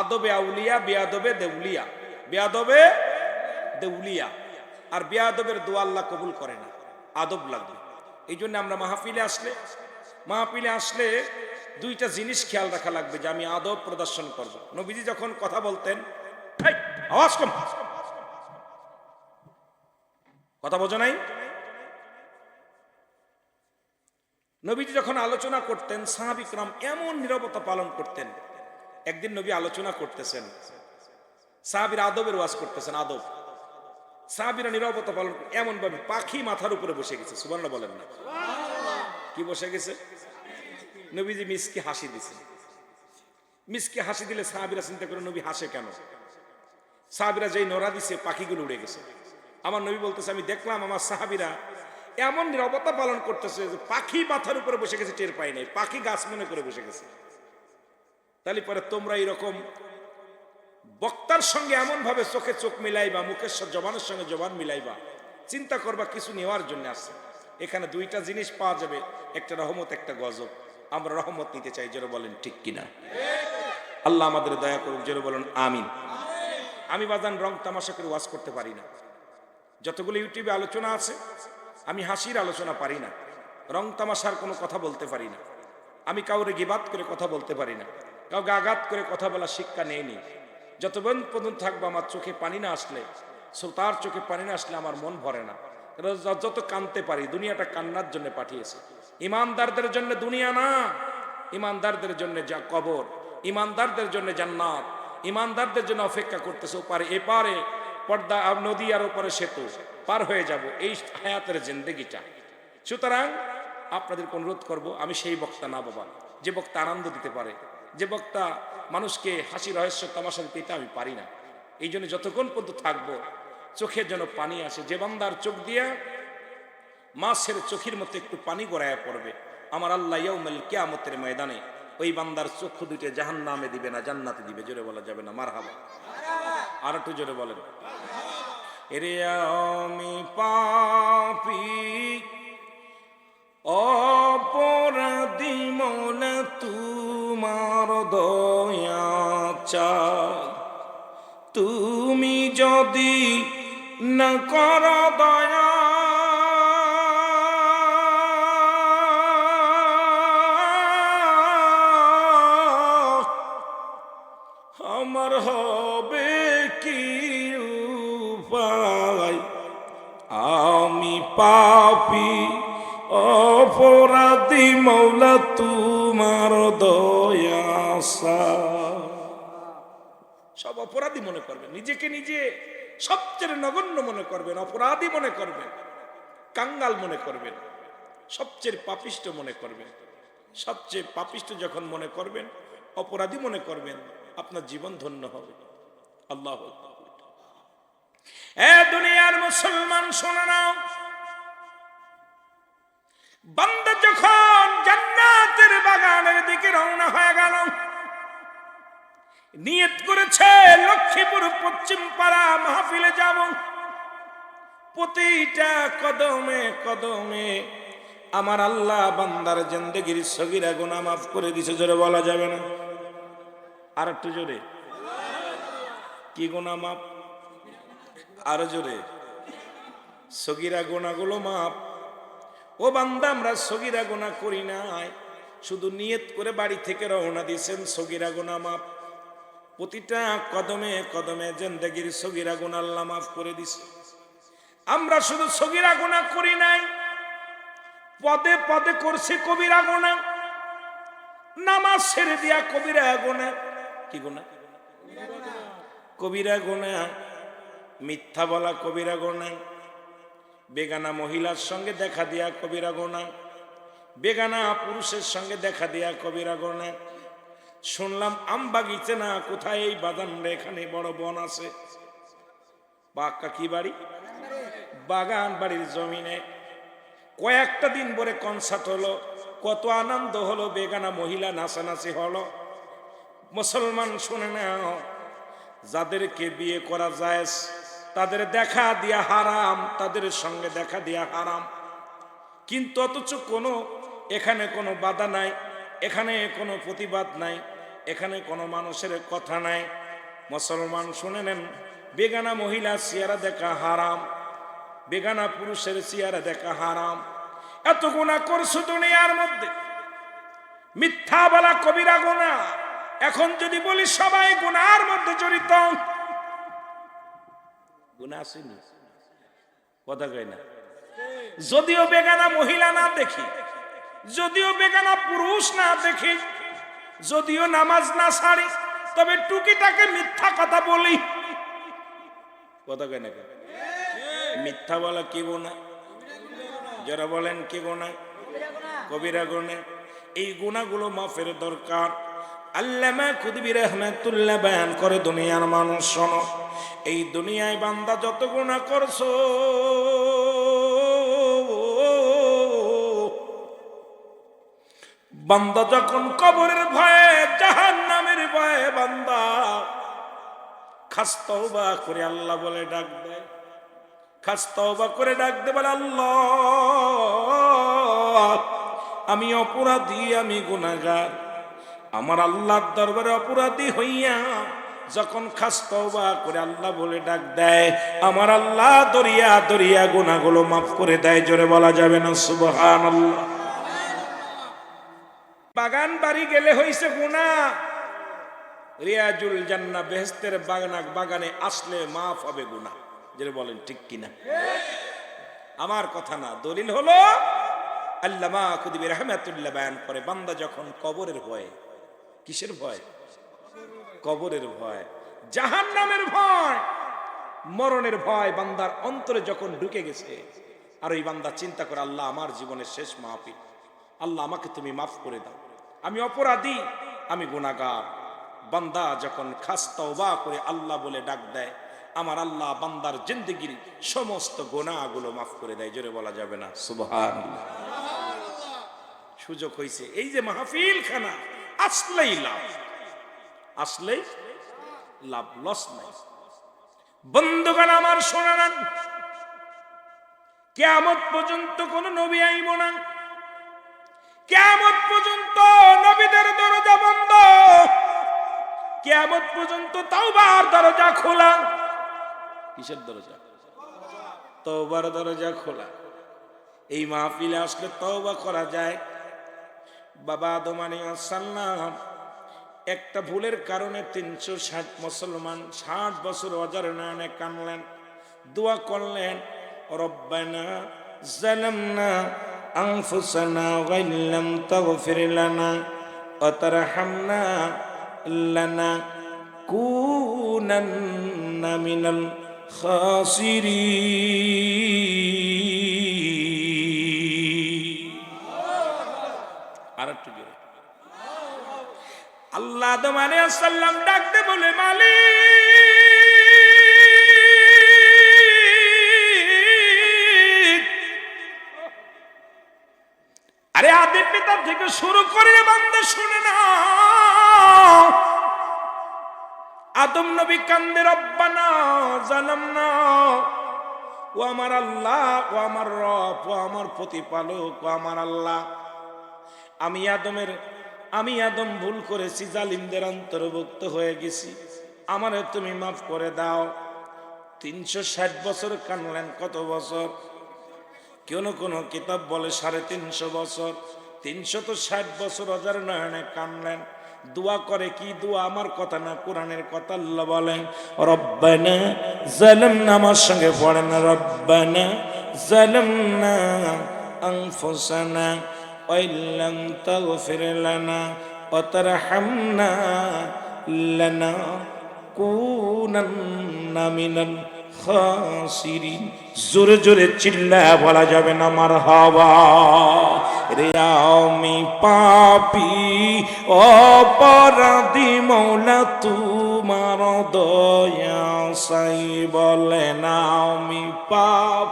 আদবে আউলিয়া, বেয়াদবে দেউলিয়া। বেয়াদবে দেউলিয়া। আর বেয়াদবের দোয়া আল্লাহ কবুল করে না, আদব লাগবে। এই জন্য আমরা মাহফিলে আসলে দুইটা জিনিস খেয়াল রাখা লাগবে যে আমি আদব প্রদর্শন করব। নবীজি যখন কথা বলতেন, আওয়াজ কম, কথা বোঝো নাই? নবীজি যখন আলোচনা করতেন সাহাবী কিরাম এমন নীরবতা পালন করতেন। একদিন নবী আলোচনা করতেছেন, সাহাবীরা আদবের ওয়াজ করতেছেন, আদব। সাহাবীরা নীরবতা পালন করে এমন ভাবে পাখি মাথার উপরে বসে গেছে। সুবহানাল্লাহ বলেন না? কি বসে গেছে? নবীজি মিসকে হাসি দিছে। মিসকে হাসি দিলে সাহাবীরা চিন্তা করে নবী হাসে কেন? সাহাবীরা যেই নড়া দিছে পাখিগুলো উড়ে গেছে। আমার নবী বলতেছে আমি দেখলাম আমার সাহাবীরা এমন নীরবতা পালন করতেছে যে পাখি মাথার উপরে বসে গেছে, টের পাই নাই, পাখি গাছ মনে করে বসে গেছে। তাহলে পরে তোমরা এরকম বক্তার সঙ্গে এমন ভাবে চোখে চোখ মিলাইবা, মুখের জবানের সঙ্গে জবান মিলাইবা, চিন্তা করবা কিছু নেওয়ার জন্য আসছে। এখানে দুইটা জিনিস পাওয়া যাবে, একটা রহমত, একটা গজব। আমরা রহমত নিতে চাই, জোরে বলেন ঠিক কিনা? আল্লাহ আমাদের দয়া করুক, জোরে বলেন আমিন। আমি বাজান রং তামাশা করে ওয়াজ করতে পারি না। যতগুলো ইউটিউবে আলোচনা আছে আমি হাসির আলোচনা পারি না, রং তামাশার কোনো কথা বলতে পারি না। আমি কাউরে গিবাত করে কথা বলতে পারি না, কাউকে আঘাত করে কথা বলার শিক্ষা নেইনি। যতক্ষণ পর্যন্ত থাকবো আমার চোখে পানি না আসলে, শ্রোতার চোখে পানি না আসলে আমার মন ভরে না। যত কাঁদতে পারি, দুনিয়াটা কান্নার জন্য পাঠিয়েছে। ইমানদারদের জন্য দুনিয়া না, ইমানদারদের জন্য যা কবর, ইমানদারদের জন্য জান্নাত, ইমানদারদের জন্য অপেক্ষা করতেছে। ওপারে এপারে পর্দা নদী আর ওপারে সেতু পার হয়ে যাব, এই হায়াতের জিন্দেগিটা। সুতরাং আপনাদেরকে অনুরোধ করব, আমি সেই বক্তা না বাবা, যে বক্তা আনন্দ দিতে পারে, যে বক্তা মানুষকে হাসি রহস্য তামাশা দিতে, এটা আমি পারি না। এই জন্য যতক্ষণ পর্যন্ত থাকবো চোখের যেন পানি আসে। যে বান্দার চোখ দিয়া মাছের চোখের মতো একটু পানি গড়াইয়া পড়বে, আমার আল্লাহ ইয়াউমুল কিয়ামতের ময়দানে ওই বান্দার চক্ষু দুইটা জাহান্নামে দিবে না, জান্নাতে দিবে। জোরে বলা যাবে না মারহাবা? আর একটু জোরে বলেন। এরে আমি পাপী অপরাধী মৌলা তোমার দয়া চাই, তুমি যদি না কর দয়া আমার হবে কি উপায়? আমি পাপী অপরাধী মৌলা তোমার দয়া চাই। সব অপরাধী মনে করবেন, নিজেকে নিজে সবচেয়ে নগণ্য মনে করবেন, অপরাধী মনে করবেন, কাঙ্গাল মনে করবেন, সবচেয়ে পাপিষ্ট মনে করবেন। সবচেয়ে পাপিষ্ট যখন মনে করবেন, অপরাধী মনে করবেন, আপনার জীবন ধন্য হবে। আল্লাহু আকবার। এ দুনিয়ার মুসলমান শোনো না, বান্দা যখন জান্নাতের বাগানের দিকে রওনা হয়ে গেল, নিয়ত করেছে লক্ষ্মীপুর পশ্চিম পাড়া মাহফিলে যাব, প্রতিটা কদমে কদমে আমার আল্লাহ বান্দার জিন্দেগির সগীরা গুনাহ মাফ করে দিয়েছে। জোরে বলা যাবে না? আর একটু জোরে। কি গুনাহ মাফ? আর জোরে। সগীরা গুনাহগুলো মাফ। ও বান্দা, আমরা সগীরা গুনাহ করি নাই, শুধু নিয়ত করে বাড়ি থেকে রওনা দিয়েছেন, সগীরা গুনাহ মাফ। প্রতিটা কদমে কদমে জিন্দেগির সগীরা গুনাহ আল্লাহ মাফ করে দিছে। আমরা শুধু সগীরা গুনাহ করি নাই, পদে পদে করছি কবিরা গুনাহ। নামাজ ছেড়ে দিয়া কবিরা গুনাহ। কি গুনাহ? কবিরা গুনাহ। মিথ্যা বলা কবিরা গুনাহ, বেগানা মহিলার সঙ্গে দেখা দিয়া কবিরা গুনাহ, বেগানা পুরুষের সঙ্গে দেখা দিয়া কবিরা গুনাহ। শুনলাম আম বাগিচে না কোথায় এই বাগান রে, এখানে বড় বন আছে। বাক্কা কি বাড়ি? বাগান বাড়ির জমিনে কয়েকটা দিন পরে কনসার্ট হলো, কত আনন্দ হলো, বেগানা মহিলা নাচানাচি হলো। মুসলমান শুনে নাও, যাদেরকে বিয়ে করা যায় তাদের দেখা দিয়া হারাম, তাদের সঙ্গে দেখা দিয়া হারাম। কিন্তু অথচ এখানে কোনো বাধা নাই, এখানে কোনো প্রতিবাদ নাই, এখানে কোনো মানুষের কথা নাই। মুসলমান শুনে নেন, বেগানা মহিলা চেহারা দেখা হারাম, বেগানা পুরুষের চেহারা দেখা হারাম। এত গুনাহ করছো দুনিয়ার মধ্যে, মিথ্যা বলা কবিরা গুনাহ। এখন যদি বলি সবাই গুনার মধ্যে জড়িত, গুনাহ আসেনি? কথা কয় না? যদিও বেগানা মহিলা না দেখি, যদিও বেগানা পুরুষ না দেখি, যদিও নামাজ না ছাড়ি, তবে টুকিটাকে মিথ্যা কথা বলি। কথা কয় না? মিথ্যা বলা কি গুনাহ? যারা বলেন কি গুনাহ? কবিরা গুনাহ। এই গুনাহগুলো মাফের দরকার। আল্লামা খুদবি রাহমাতুল্লাহ বয়ান করে, দুনিয়ার মানুষ শোনো, এই দুনিয়ায় বান্দা যত গুনাহ করছো, বান্দা যখন কবরের ভয়ে, জাহান্নামের ভয়ে বান্দা খাস তওবা করে আল্লাহ বলে ডাক দেয়, খাস তওবা করে ডাক দে, বলে আল্লাহ আমি অপরাধী, আমি গুনাহগার। আমার আল্লাহর দরবারে অপরাধী হইয়া যখন খাস তওবা করে আল্লাহ বলে ডাক দেয়, আমার আল্লাহ দরিয়া দরিয়া গুনাহগুলো মাফ করে দেয়। জোরে বলা যাবে না সুবহানাল্লাহ? বাগান বাড়ি গেলে হইছে গুনাহ, রিয়াজুল জান্নাহ বেহেশতের বাগানে আসলে মাফ হবে গুনাহ। যেটা বলেন ঠিক কিনা? আমার কথা না, দলিল হলো আল্লামা খুদবি রাহমাতুল্লাহ বয়ান করে, বান্দা যখন কবরের ভয়, কিসের ভয়? কবরের ভয়, জাহান্নামের ভয়, মরণের ভয় বান্দার অন্তরে যখন ঢুকে গেছে, আর ওই বান্দা চিন্তা করে, আল্লাহ আমার জীবনের শেষ মাহফিল, আল্লাহ আমাকে তুমি মাফ করে দাও, আমি অপরাধী, আমি গুনাহগার। বান্দা যখন খাস তওবা করে আল্লাহ বলে ডাক দেয়, আমার আল্লাহ বান্দার জিন্দেগির সমস্ত গুনাহগুলো মাফ করে দেয়। জোরে বলা যাবে না সুবহানাল্লাহ? সুযোগ হয়েছে, এই যে মাহফিল খানা আসলেই লাভ, আসলেই লাভ, লস নাই। বন্ধুগণ আমার শোনা নেন, কিয়ামত পর্যন্ত কোন নবী আইব না, কিয়ামত পর্যন্ত নবীদের দরজা বন্ধ, কিয়ামত পর্যন্ত তওবার দরজা খোলা। কিসের দরজা? তওবার দরজা খোলা। এই মাহফিলে আসলে তওবা করা যায়। বাবা আদম আলাইহিস সালাম একটা ভুলের কারণে 360 মুসলমান 60 বছর অজার নয়নে কানলেন, দোয়া করলেন, রব্বানা যালামনা আনফুসানা ওয়া ইল্লাম তাগফির লানা ওয়া তারহামনা লানাকুনান্না মিনাল খাসিরিন। আরেকটু জোরে। আল্লাহ আদম আলাইহিস সালাম ডাকতে বলে, মালিক, আরে আদি পিতা থেকে শুরু করে বান্দা শুনে না। আদম নবী কান্দে, রব্বানা জালামনা, ও আমার আল্লাহ, ও আমার রব, ও আমার প্রতিপালক, ও আমার আল্লাহ, আমি আদম ভুল করেছি, জালিমদের অন্তর্ভুক্ত হয়ে গেছি, আমারে তুমি মাফ করে দাও। 360 বছর কানলেন। কত বছর? কোন কিতাব বলে 350 বছর, 360 বছর অজার নয়নে কানলেন। দোয়া করে কি দোয়া, আমার কথা না, কোরআনের কথা। আল্লাহ বলেন রব্বানা যালামনা, আমার সঙ্গে পড়েন রব্বানা যালামনা আনফুসানা ওয়া ইল্লাম তাগফির লানা ওয়া তারহামনা লানাকুনান্না মিনাল খাসিরিন। জোরে জোরে চিল্লা বলা যাবে না মারহাবা। রে আমি পাপী অপরাধী মৌলা তোমার দয়া সাই, বলে না আমি পাপ।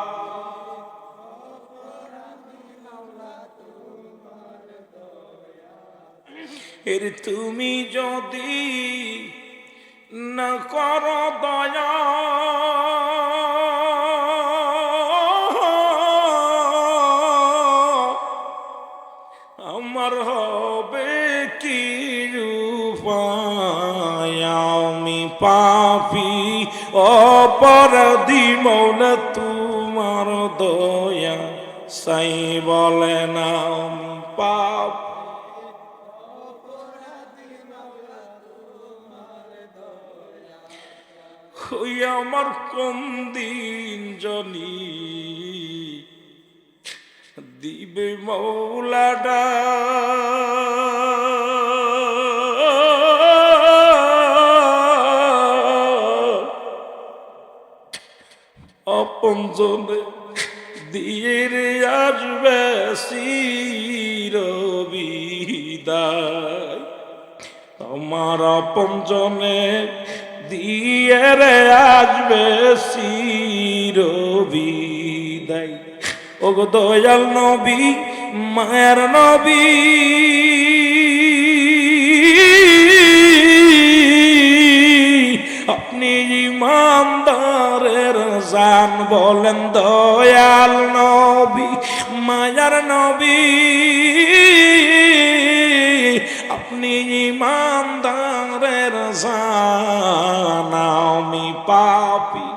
এর তুমি যদি না করো দয়া, আমার হবে কি উপায়? আমি পাপী অপরাধী মৌলা তোমার দয়া সাই, বলে না আমি পাপ। আমার কোন দিন জনি দিবে মৌলাডা, আপন জনে দিয়ে রে আসবে চিরবিদায়। আমার আপন জনে দিয়ে রে আসবে চিরবিদায়। ওগো দয়াল নবী মায়ের নবী, আপনি ইমানদারের জান, বলেন দয়াল নবী মায়ার নবী, আপনি ইমানদারের জান। আমি পাপী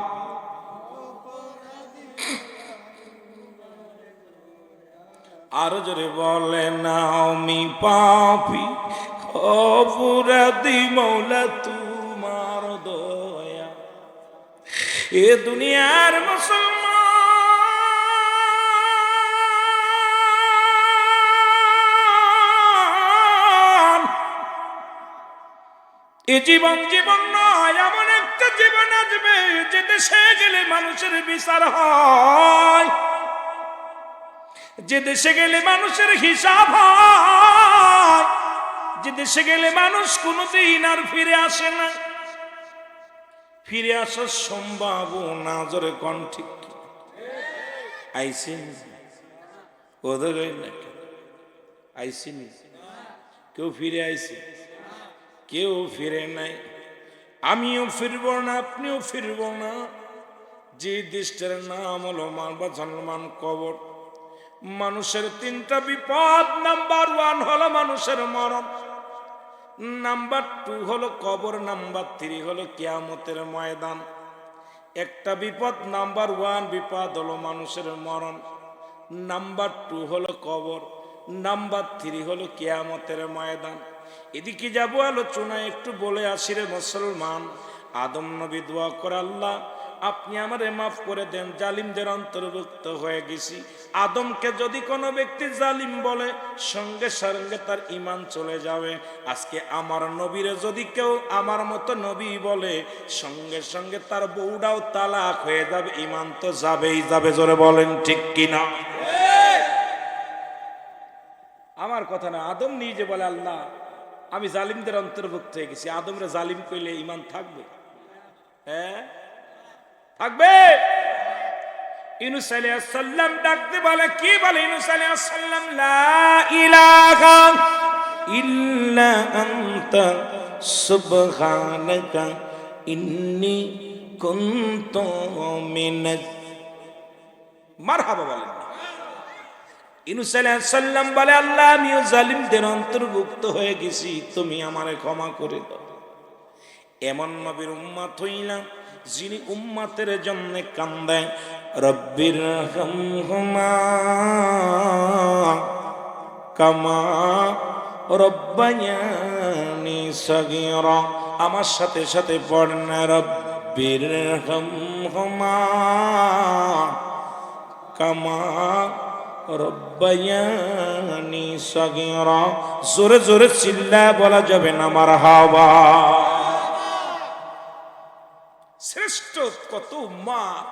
আরো জোরে বলেন আমি পাপী অপরাধী মৌলা তোমার দয়া। এ দুনিয়ার মুসলমান, এ জীবন জীবন নয়, এমন একটা জীবন আসবে যে দেশে গেলে মানুষের বিচার হয়, যে দেশে গেলে মানুষের হিসাব হয়, যে দেশে গেলে মানুষ কোনোদিন আর ফিরে আসে না। ফিরে আসার সম্ভাবনা জোরে কোন ঠিক আইসিন ওদের আইসিন, কেউ ফিরে আইসি, কেউ ফিরে নাই। আমিও ফিরব না, আপনিও ফিরব না। যে দেশটার নাম হলো মানবান কবর। মানুষের তিনটা বিপদ, নাম্বার 1 হলো মানুষের মরণ, নাম্বার 2 হলো কবর, নাম্বার 3 হলো কিয়ামতের ময়দান। একটা বিপদ, নাম্বার 1 বিপদ হলো মানুষের মরণ, নাম্বার 2 হলো কবর, নাম্বার 3 হলো কিয়ামতের ময়দান। এদিকে যাবো আলোচনায়, একটু বলে আসি রে মুসলমান। আদম নবী দোয়া করে, আল্লাহ আপনি আমারে মাফ করে দেন, জালিমদের অন্তর্ভুক্ত হয়ে গেছি। আদমকে যদি কোনো ব্যক্তি জালিম বলে, সঙ্গে সঙ্গে তার ঈমান চলে যাবে। আজকে আমার নবীরে যদি কেউ আমার মতো নবী বলে, সঙ্গে সঙ্গে তার বউটাও তালাক হয়ে যাবে, ঈমান তো যাবেই যাবে। জোরে বলেন ঠিক কিনা? আমার কথা না, আদম নিজে বলে আল্লাহ আমি জালিমদের অন্তর্ভুক্ত হয়ে গেছি। আদমরে জালিম কইলে ঈমান থাকবে? হ্যাঁ থাকবে। ইউনূস আলাইহিস সালাম ডাকতে বলে, কি বলে ইউনূস আলাইহিস সালাম? লা ইলাহা ইল্লা আনতা সুবহানাকা ইন্নী কুনতু মিনাজ। মারহাবা বলেন। ইউনূস আলাইহিস সালাম বলে, আল্লাহ আমিও জালিমদের অন্তর্ভুক্ত হয়ে গেছি, তুমি আমারে ক্ষমা করে দাও। এমন নবীর উম্মত হইলাম যিনি উম্মতের জন্য কান্দেন, রব্বির হামহুমা কামা রব্বায়ানি সগীরা, আমার সাথে সাথে পড়েন রব্বিরহামহুমা কামা রব্বায়ানি সগীরা। জোরে জোরে চিল্লায় বলা যাবে না মারহাবা। শ্রেষ্ঠ কত উম্মাত,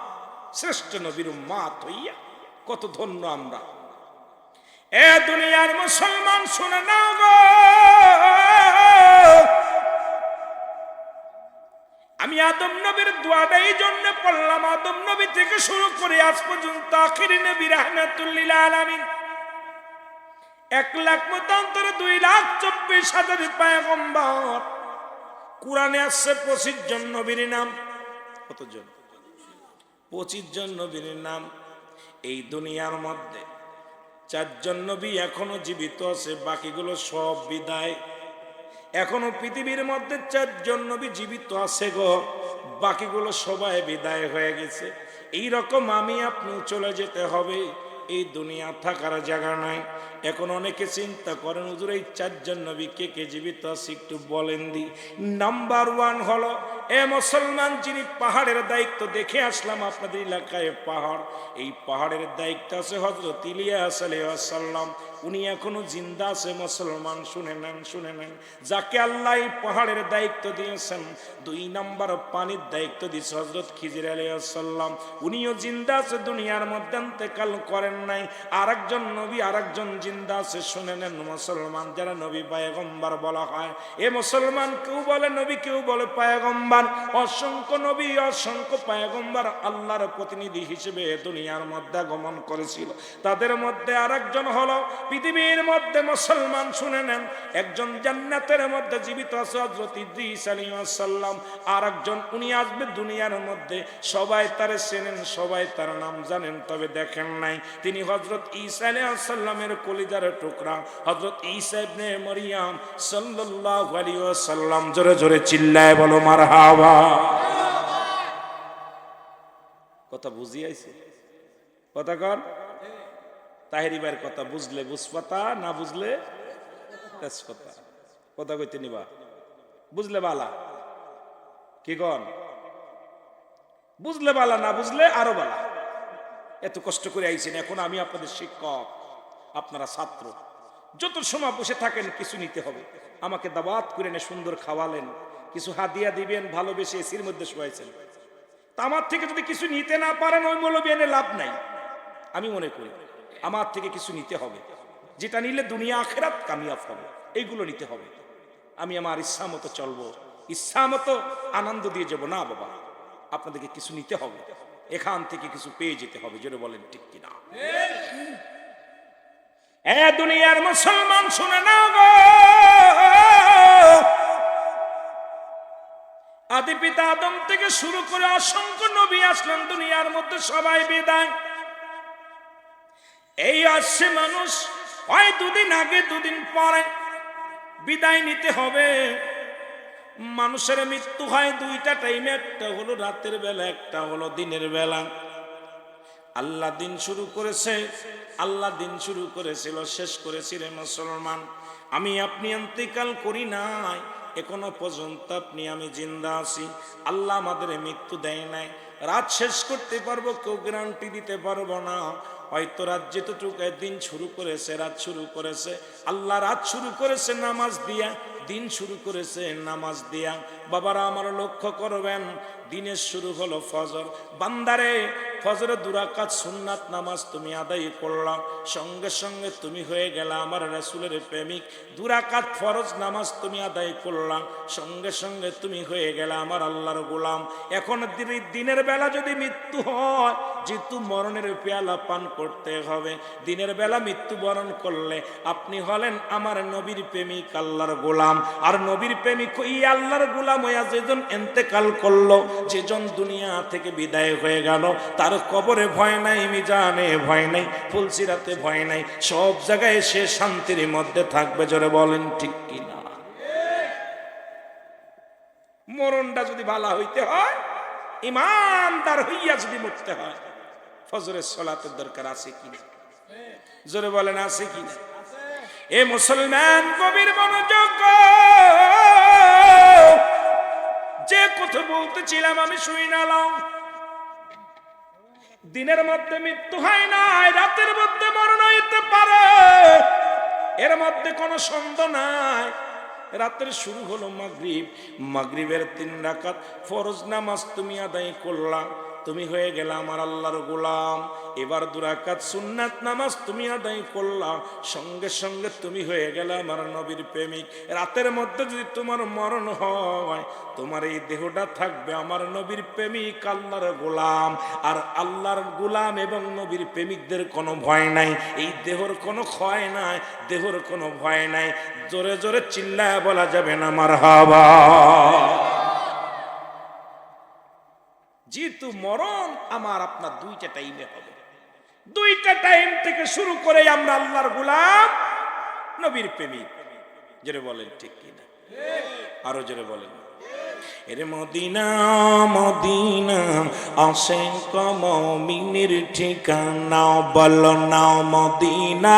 শ্রেষ্ঠ নবীর উম্মাত হইয়া কত ধন্য আমরা। এ দুনিয়ার মুসলমান শুনে নাও গো, আমি আদম নবীর দোয়াটা এই জন্য পড়লাম, আদম নবী থেকে শুরু করে আজ পর্যন্ত আখিরি নবী রাহমাতুল লিল আলামিন 1,00,000 মতান্তরে 2,24,000 পয়গম্বর। কোরআনে আসছে 25 জন নবীর নাম। কতজন? 25 জন নবীর নাম। এই দুনিয়ার মধ্যে 4 জন নবী এখনো জীবিত আছে, বাকিগুলো সব বিদায়। এখনো পৃথিবীর মধ্যে 4 জন নবী জীবিত আছে গো, বাকিগুলো সবাই বিদায় হয়ে গেছে। এই রকম আমি আপনি চলে যেতে হবে, এই দুনিয়া থাকার জায়গা নাই। এখন অনেকে চিন্তা করেন হুজুর এই 4 জন নবী কে কে জীবিত আছে একটু বলেন দি। নাম্বার 1 হলো এ মুসলমান, যিনি পাহাড়ের দায়িত্ব দেখে আসলাম আপনাদের এলাকায় পাহাড়, এই পাহাড়ের দায়িত্ব আছে হযরত ইলিয়াস আলাইহিস সালাম। উনি এখনো জিন্দা আছে মুসলমান, শুনে নেন শুনে নেন। যাকে আল্লাহ এই পাহাড়ের দায়িত্ব দিয়েছেন, 2 নাম্বার পানির দায়িত্ব দিয়েছে হযরত খিজির আলাইহিস সালাম। উনিও জিন্দা আছে, দুনিয়ার মধ্যে ইন্তেকাল করেন নাই। আরেকজন নবী আরেকজন জিন্দা আছে, শুনে নেন মুসলমান। যারা নবী পয়গম্বর বলা হয়, এ মুসলমান কেউ বলে নবী কেউ বলে পয়গম্বর। অসংখ্য নবী অসংখ্য পয়গম্বর আল্লাহর প্রতিনিধি হিসেবে দুনিয়ার মধ্যে আগমন করেছিল। তাদের মধ্যে আরেকজন হলো পৃথিবীর মধ্যে মুসলমান শুনে নেন, একজন জান্নাতের মধ্যে জীবিত আছে হযরত ইদ্রিস আলাইহিস সালাম। আরেকজন উনি আসবে দুনিয়ার মধ্যে, সবাই তারে চেনেন, সবাই তার নাম জানেন, তবে দেখেন নাই। তিনি হযরত ঈসা আলাইহিস সালামের কলিজার টুকরা হযরত ঈসা ইবনে মারইয়াম সাল্লাল্লাহু আলাইহি ওয়াসাল্লাম। জোরে জোরে চিল্লায় বলো মারহাবা। কথা বুঝি আইছে? কথা কর। তাহেরি ভাইয়ের কথা বুঝলে বুঝপাতা, না বুঝলে তেজপাতা। কথা কইতে নিবা, বুঝলে বালা, কি কন? বুঝলে বালা, না বুঝলে আরো বালা। এত কষ্ট করে আইছেন, এখন আমি আপনাদের শিক্ষক, আপনারা ছাত্র। যত সময় বসে থাকেন কিছু নিতে হবে। আমাকে দাওয়াত করে এনে সুন্দর খাওয়ালেন, কিছু হাদিয়া দিবেন, ভালোবেসে এসির মধ্যে শোয়াইছেন। তা আমার থেকে যদি কিছু নিতে না পারেন, ওই মৌলবি এনে লাভ নাই। আমি মনে করি আমার থেকে কিছু নিতে হবে, যেটা নিলে দুনিয়া আখিরাত কামিয়াব হবে, এইগুলো নিতে হবে। আমি আমার ইচ্ছা মতো চলবো, ইচ্ছা মতো আনন্দ দিয়ে যাবো না বাবা। আপনাদেরকে কিছু নিতে হবে, এখান থেকে কিছু পেয়ে যেতে হবে। জোরে বলেন ঠিক কিনা? এ দুনিয়ার মুসলমান শুনে নাও গো, আদি পিতা আদম থেকে শুরু করে অসংখ্য নবী আসলেন দুনিয়ার মধ্যে, সবাই বিদায়। এই আসছে মানুষ, হয় 2 দিন আগে 2 দিন পরে বিদায় নিতে হবে। মানুষের মৃত্যু হয় 2টা টাইমে, একটা হলো রাতের বেলা, একটা হলো দিনের বেলা। আল্লাহ দিন শুরু করেছে, আল্লাহ দিন শুরু করেছিল, শেষ করেছিলেন মুসলমান। আমি আপনি ইন্তেকাল করি নাই, এখনো পর্যন্ত আপনি আমি জিন্দা আছি। আল্লাহ আমাদের মৃত্যু দেয় নাই। রাত শেষ করতে পারবো কেউ গ্যারান্টি দিতে পারবো না। হয়তো রাত যেতটুকু দিন শুরু করেছে, রাত শুরু করেছে আল্লাহ, রাত শুরু করেছে নামাজ দিয়া, দিন শুরু করেছে নামাজ দিয়া। বাবারা আমার লক্ষ্য করবেন, দিনের শুরু হলো ফজর। বান্দারে ফজরে 2 রাকাত সুন্নাত নামাজ তুমি আদায় করলা, সঙ্গে সঙ্গে তুমি হয়ে গেলা আমার রাসূলের প্রেমিক। 2 রাকাত ফরজ নামাজ তুমি আদায় করলা, সঙ্গে সঙ্গে তুমি হয়ে গেলা আমার আল্লাহর গোলাম। এখন দিনের বেলা যদি মৃত্যু হয়, যেহেতু মরণের পেয়ালা পান করতে হবে, দিনের বেলা মৃত্যুবরণ করলে আপনি হলেন আমার নবীর প্রেমিক, আল্লাহর গোলাম। আর নবীর প্রেমিক এই আল্লাহর গোলাম হইয়া যেজন ইন্তেকাল করলো, যেজন দুনিয়া থেকে বিদায় হয়ে গেল, তার কবরে ভয় নাই, মিজানে ভয় নাই, ফুলসিরাতে ভয় নাই, সব জায়গায় সে শান্তির মধ্যে থাকবে। জোরে বলেন ঠিক কিনা? মরণটা যদি ভালো হইতে হয়, ইমানদার হইয়া যদি মরতে হয়, ফজরের সালাতের দরকার আছে কিনা? জোরে বলেন আছে কিনা? এ মুসলমান গভীর মনোযোগ, বলতেছিলাম আমি শুই নালাম, দিনের মধ্যে মৃত্যু হয় নাই, রাতের মধ্যে মরণ হইতে পারে, এর মধ্যে কোনো সন্দেহ নাই। রাতের শুরু হলো মাগরিব, মাগরিবের 3 রাকাত ফরজ নামাজ তুমি আদায় করলা, তুমি হয়ে গেলা আমার আল্লাহর গোলাম। এবার 2 রাকাত সুন্নাত নামাজ তুমি আদায় করলা, সঙ্গে সঙ্গে তুমি হয়ে গেলা আমার নবীর প্রেমিক। রাতের মধ্যে যদি তোমার মরণ হয়, তোমার এই দেহটা থাকবে আমার নবীর প্রেমিক আল্লাহর গোলাম। আর আল্লাহর গোলাম এবং নবীর প্রেমিকদের কোনো ভয় নাই, এই দেহর কোনো ক্ষয় নাই, দেহর কোনো ভয় নাই। জোরে জোরে চিল্লায় বলা যাবে না মারহাবা। যেহেতু মরণ আমার আপনার 2টা টাইমে হবে, 2টা টাইম থেকে শুরু করে আমরা আল্লাহর গোলাম, নবীর প্রেমিক। জোরে বলেন ঠিক কিনা, আরো জোরে বলেন। এর মদিনা মদিনা আশিক মুমিনের ঠিকানা, বলো না মদিনা।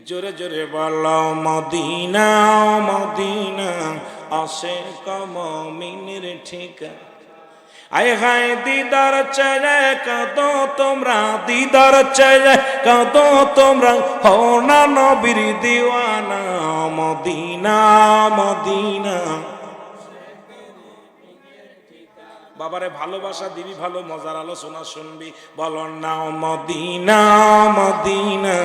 জোরে জোরে বলো মদিনা মদিনা আশিক মুমিনের ঠিকানা। আয় হায় দিদার চাইলে কাঁদো তোমরা, দিদার চাইলে কাঁদো তোমরা, হও না নবীর দিওয়ানা, মদিনা মদিনা। বাবারে ভালোবাসা দিবি, ভালো মজার আলোচনা শুনবি, বলো না মদিনা মদিনা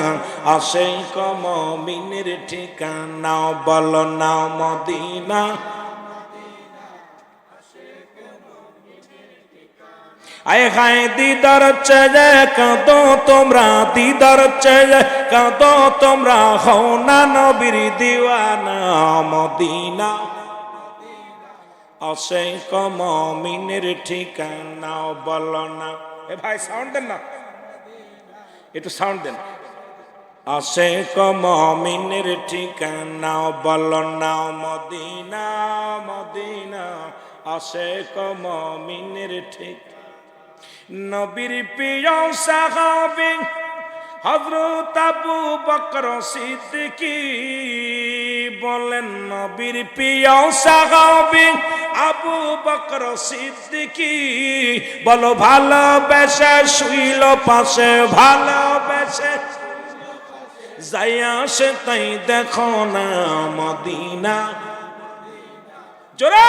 আশিক মুমিনের ঠিকানা, বলো না মদিনা। আয় হায় দিদার চাইলে কাঁদো তোমরা, দিদার চাইলে কাঁদো তোমরা, হও না নবীর দিওয়ানা, মদিনা আশিক মুমিনের ঠিকানা, বলো না। এ ভাই সাউন্ড দেন না, একটু সাউন্ড দেন। আশিক মুমিনের ঠিকানা, বলো না মদিনা মদিনা আশিক মুমিনের ঠিকানা। নবীর প্রিয় সাহাবী হযরত আবু বকর সিদ্দিকী বলেন, নবীর প্রিয় সাহাবী আবু বকর সিদ্দিকী, বলো ভালোবেসে শুইল পাশে, ভালোবেসে যাইয়া সে তাই দেখো না মদিনা। জোরে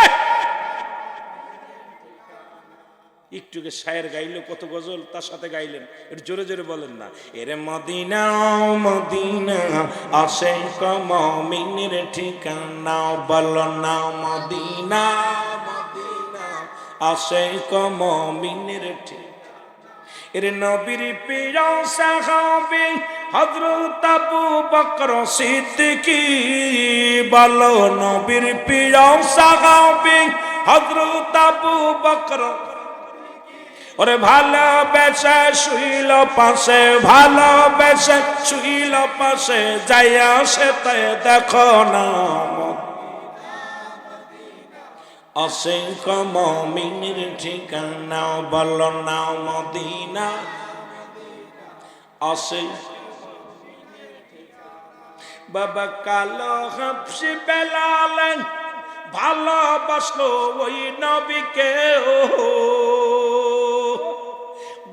একটুকে শায়ের গাইলো, কত গজল তার সাথে গাইলেন, একটু জোরে জোরে বলেন না। এরে মদিনা মদিনা আশিক মুমিনের ঠিকানা, বলো না মদিনা মদিনা আশিক মুমিনের ঠিকানা। এরে নবীর প্রিয় সাহাবী হযরত আবু বকর সিদ্দিকী, বলো নবীর প্রিয় সাহাবী হযরত আবু বকর, ওরে ভালোবেসে শুইল পাশে, ভালোবেসে শুইল পাশে, যাইয়া সে তাই দেখো না আশিক মুমিনের ঠিকানা, বলো না মদিনা আশিক। বাবা কালো হাবশি বেলাল ভালোবাসলো ওই নবীকে, ও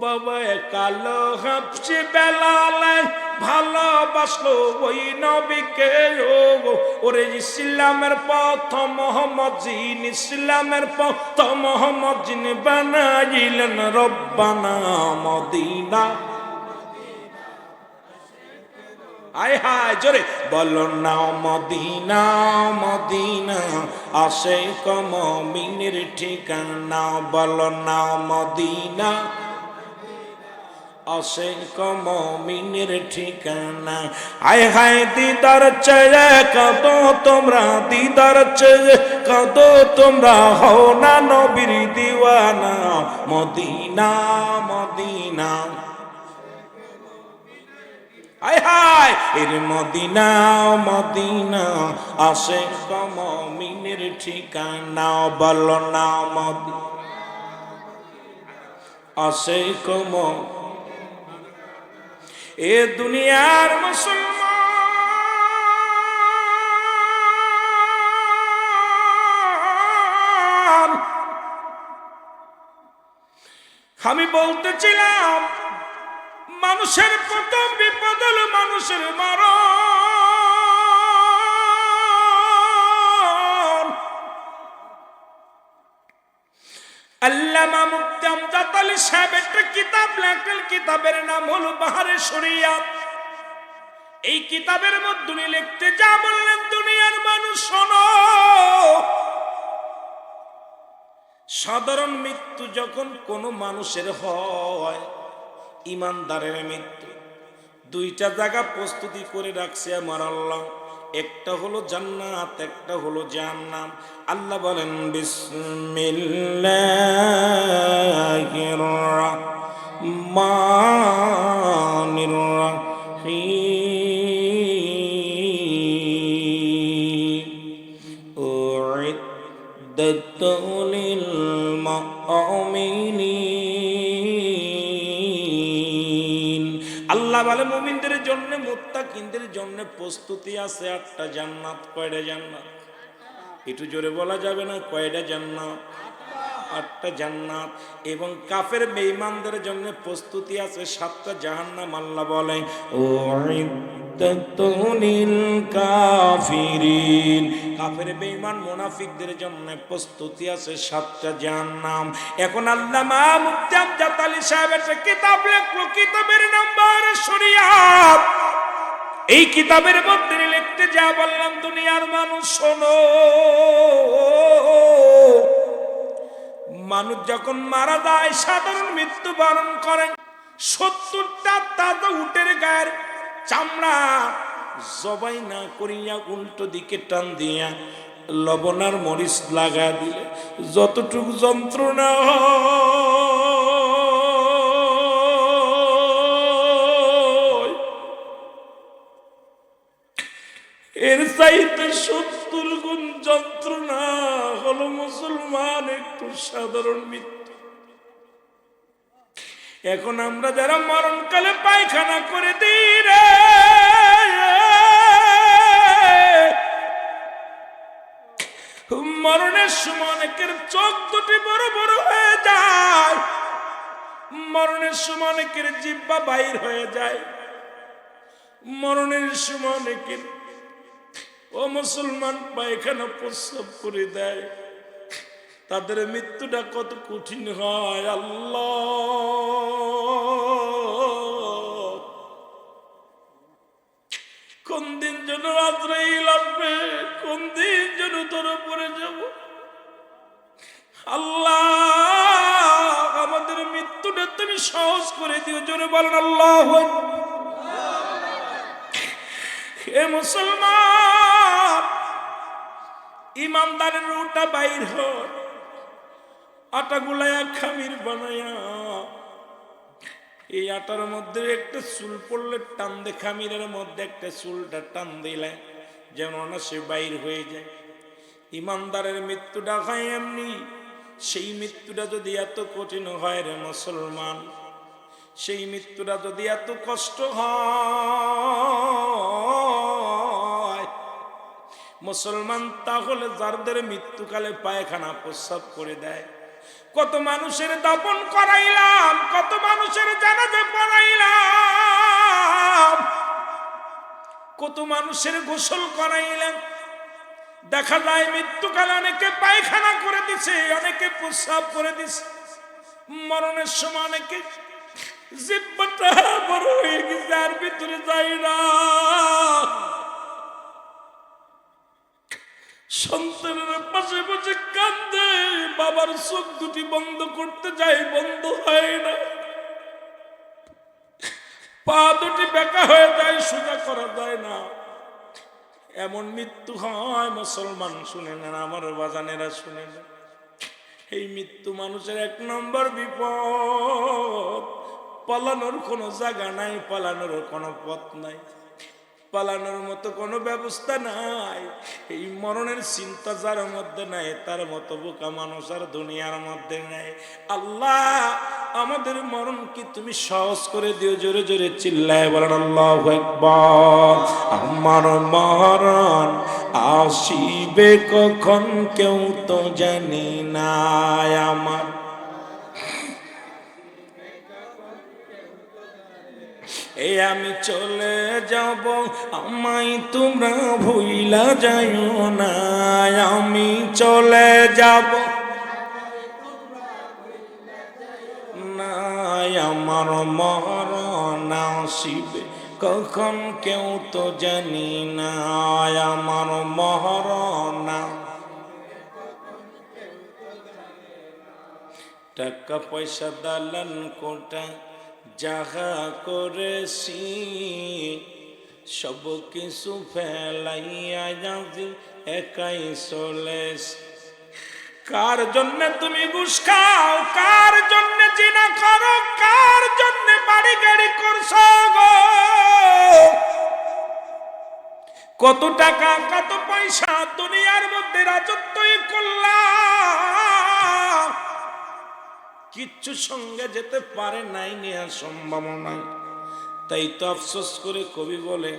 বাবা কালো হাবশি বেলাল ভালোবাসলো ওই নবীকে, ওরে ইসলামের পথ মোহাম্মদ জিন, ইসলামের পথ মোহাম্মদ জিন বানাইলেন রব্বানা মদিনা। আয় হায় জোরে বলো না মদিনা মদিনা আশিক মুমিনের ঠিকানা, বলো না মদিনা আশিক মুমিনের ঠিকানা। আয় হায় দিদার চাইলে কাঁদো তোমরা, দিদার চাইলে কাঁদো তোমরা, হও না নবীর দিওয়ানা, মদিনা মদিনা। আয় হায় এর মদিনা মদিনা আশিক মুমিনের ঠিকানা, বলো না মদিনা আশিক মুমিনের। এ দুনিয়ার মুসলমান আমি বলতেছিলাম মানুষের প্রথম বিপদ হলো মানুষের মরণ। আল্লামা মুফতি আমজাদ আলী সাহেব একটা কিতাব লেখেন, কিতাবের নাম হলো বাহারে শরিয়াত। এই কিতাবের মধ্যে উনি লিখতে যা বললেন, দুনিয়ার মানুষ শোনো, সাধারণ মৃত্যু যখন কোনো মানুষের হয়, ইমানদারের মৃত্যু, দুইটা জায়গা প্রস্তুতি করে রাখছে আমার আল্লাহ। একটা হলো জান্নাত, একটা হলো জাহান্নাম। আল্লাহ বলেন বিসমিল্লাহির রাহমানির রাহিম উইদ্দাত লিল মুমিনিন। আল্লাহ বলে মুমিনদের জন্য, মুত্তাকিনদের জন্য প্রস্তুতি আছে 8টা জান্নাত। কয়টা জান্নাত? একটু জোরে বলা যাবে না? কয়টা জান্নাত? 8টা জান্নাত। এবং কাফের বেঈমানদের জন্য প্রস্তুতি আছে 7টা জাহান্নাম। আল্লাহ বলে উইদ্দাতু লিল কাফিরিন, কাফের বেঈমান মুনাফিকদের জন্য প্রস্তুতি আছে 7টা জাহান্নাম। এখন আল্লামা মুফতি আমজাদ আলী সাহেব একটা কিতাব লেখলো, কিতাবের নাম বাহারে শরিয়াত। এই কিতাবের মধ্যে লিখতে যা বললাম, দুনিয়ার মানুষ শোনো, মানুষ যখন মারা যায়, সাধারণ মৃত্যুবরণ করেন, 70টা তাজা উটের গায়ের চামড়া জবাই না করিয়া উল্টো দিকে টান দিয়া লবণ আর মরিচ লাগা দিলে যতটুকু যন্ত্রণা হয়, এর চাইতে 70 গুণ যন্ত্রণা হলো মুসলমান একটু সাধারণ মৃত্যু। এখন আমরা যারা মরণকালে পায়খানা করে দিই রে, মরণের সময় অনেকের চোখ দুটি বড় বড় হয়ে যায়, মরণের সময় অনেকের জিহ্বা বাইর হয়ে যায়, মরণের সময় অনেকের ও মুসলমান পায়খানা প্রস্রাব করে দেয়। তাদের মৃত্যুটা কত কঠিন হয় আল্লাহ! কোন দিন যেন আজরাইল আসবে, কোন দিন যেন তোর পড়ে যাব। আল্লাহ আমাদের মৃত্যুটা তুমি সহজ করে দিও, জোরে বলেন আল্লাহু আকবার। হে মুসলমান, ইমানদারের রুটা বাইর হয়, আটা গুলায়া খামির বানায়া, এই আটার মধ্যে একটা চুল পড়লে টান দে, খামিরের মধ্যে একটা চুলটা টান দিলে যেন না সে বাইর হয়ে যায়। ইমানদারের মৃত্যুটা হয় এমনি। সেই মৃত্যুটা যদি এত কঠিন হয় রে মুসলমান, সেই মৃত্যুটা যদি এত কষ্ট হয় মুসলমান, তাহলে যাদের মৃত্যুকালে পায়খানা প্রস্রাব করে দেয়, কত মানুষের দাফন করাইলাম, কত মানুষের জানাজা পড়াইলাম, কত মানুষের গোসল করাইলাম, দেখা যায় মৃত্যুকালে অনেকে পায়খানা করে দিছে, অনেকে প্রস্রাব করে দিছে। মরণের সময় অনেকে জিহ্বাটা বড় হয়ে গেছে, আর ভিতরে যায় না। সন্তানের পাশে বসে কান্দে, বাবার চোখ দুটি বন্ধ করতে যায়, বন্ধ হয় না। পা দুটি বেঁকা হয়ে যায়, সোজা করা যায় না। এমন মৃত্যু হয় মুসলমান, শুনে নেন আমার বাজানেরা, শুনে নেন। এই মৃত্যু মানুষের 1 নম্বর বিপদ। পালানোর কোনো জায়গা নাই, পালানোর কোনো পথ নাই, পালানোর মতো কোনো ব্যবস্থা নাই। এই মরণের চিন্তা যার মধ্যে নাই, তার মতো বোকা মানুষ আর দুনিয়ার মধ্যে নাই। আল্লাহ আমাদের মরণ কি তুমি সহজ করে দিও, জোরে জোরে চিল্লায় বলেন আল্লাহু আকবার। আমার মরণ আসিবে কখন কেউ তো জানি না, আমার এই আমি চলে যাব, আমায় তোমরা ভুইলা যাইও না। আমি চলে যাব না, আমার মরণ আসিবে কখন কেউ তো জানি না। আমার মরণ, টাকা পয়সা দালান কোটা যাহা করেছি, সব কিছু ফেলাইয়া যাবি একাই চলেছি। কার জন্য তুমি ঘুষ খাও, কার জন্য জিনা করো, কার জন্য বাড়ি গাড়ি করছো গো? কত টাকা কত পয়সা দুনিয়ার মধ্যে রাজত্বই করলাম, কিচ্ছু সঙ্গে যেতে পারে নাই, নেওয়ার সম্ভাবনা। তাই তো আফসোস করে কবি বলে,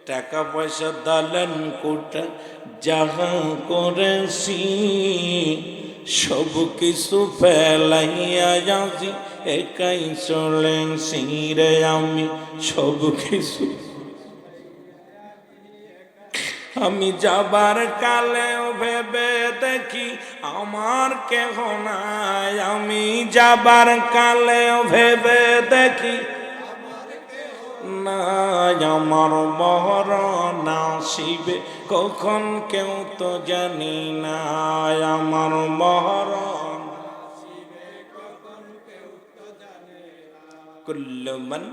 টাকা পয়সা দালান কোটা যাহা করেছি, সব কিছু ফেলাইয়া যাচ্ছি একাই চলেছি রে আমি। সব কিছু আমি যাবার কালেও ভেবে দেখি আমার কেহ নাই। আমি যাবার কালেও ভেবে দেখি না, আমার মরণ আসিবে কখন কেউ তো জানি না। আমার মরণ কুল্লু মান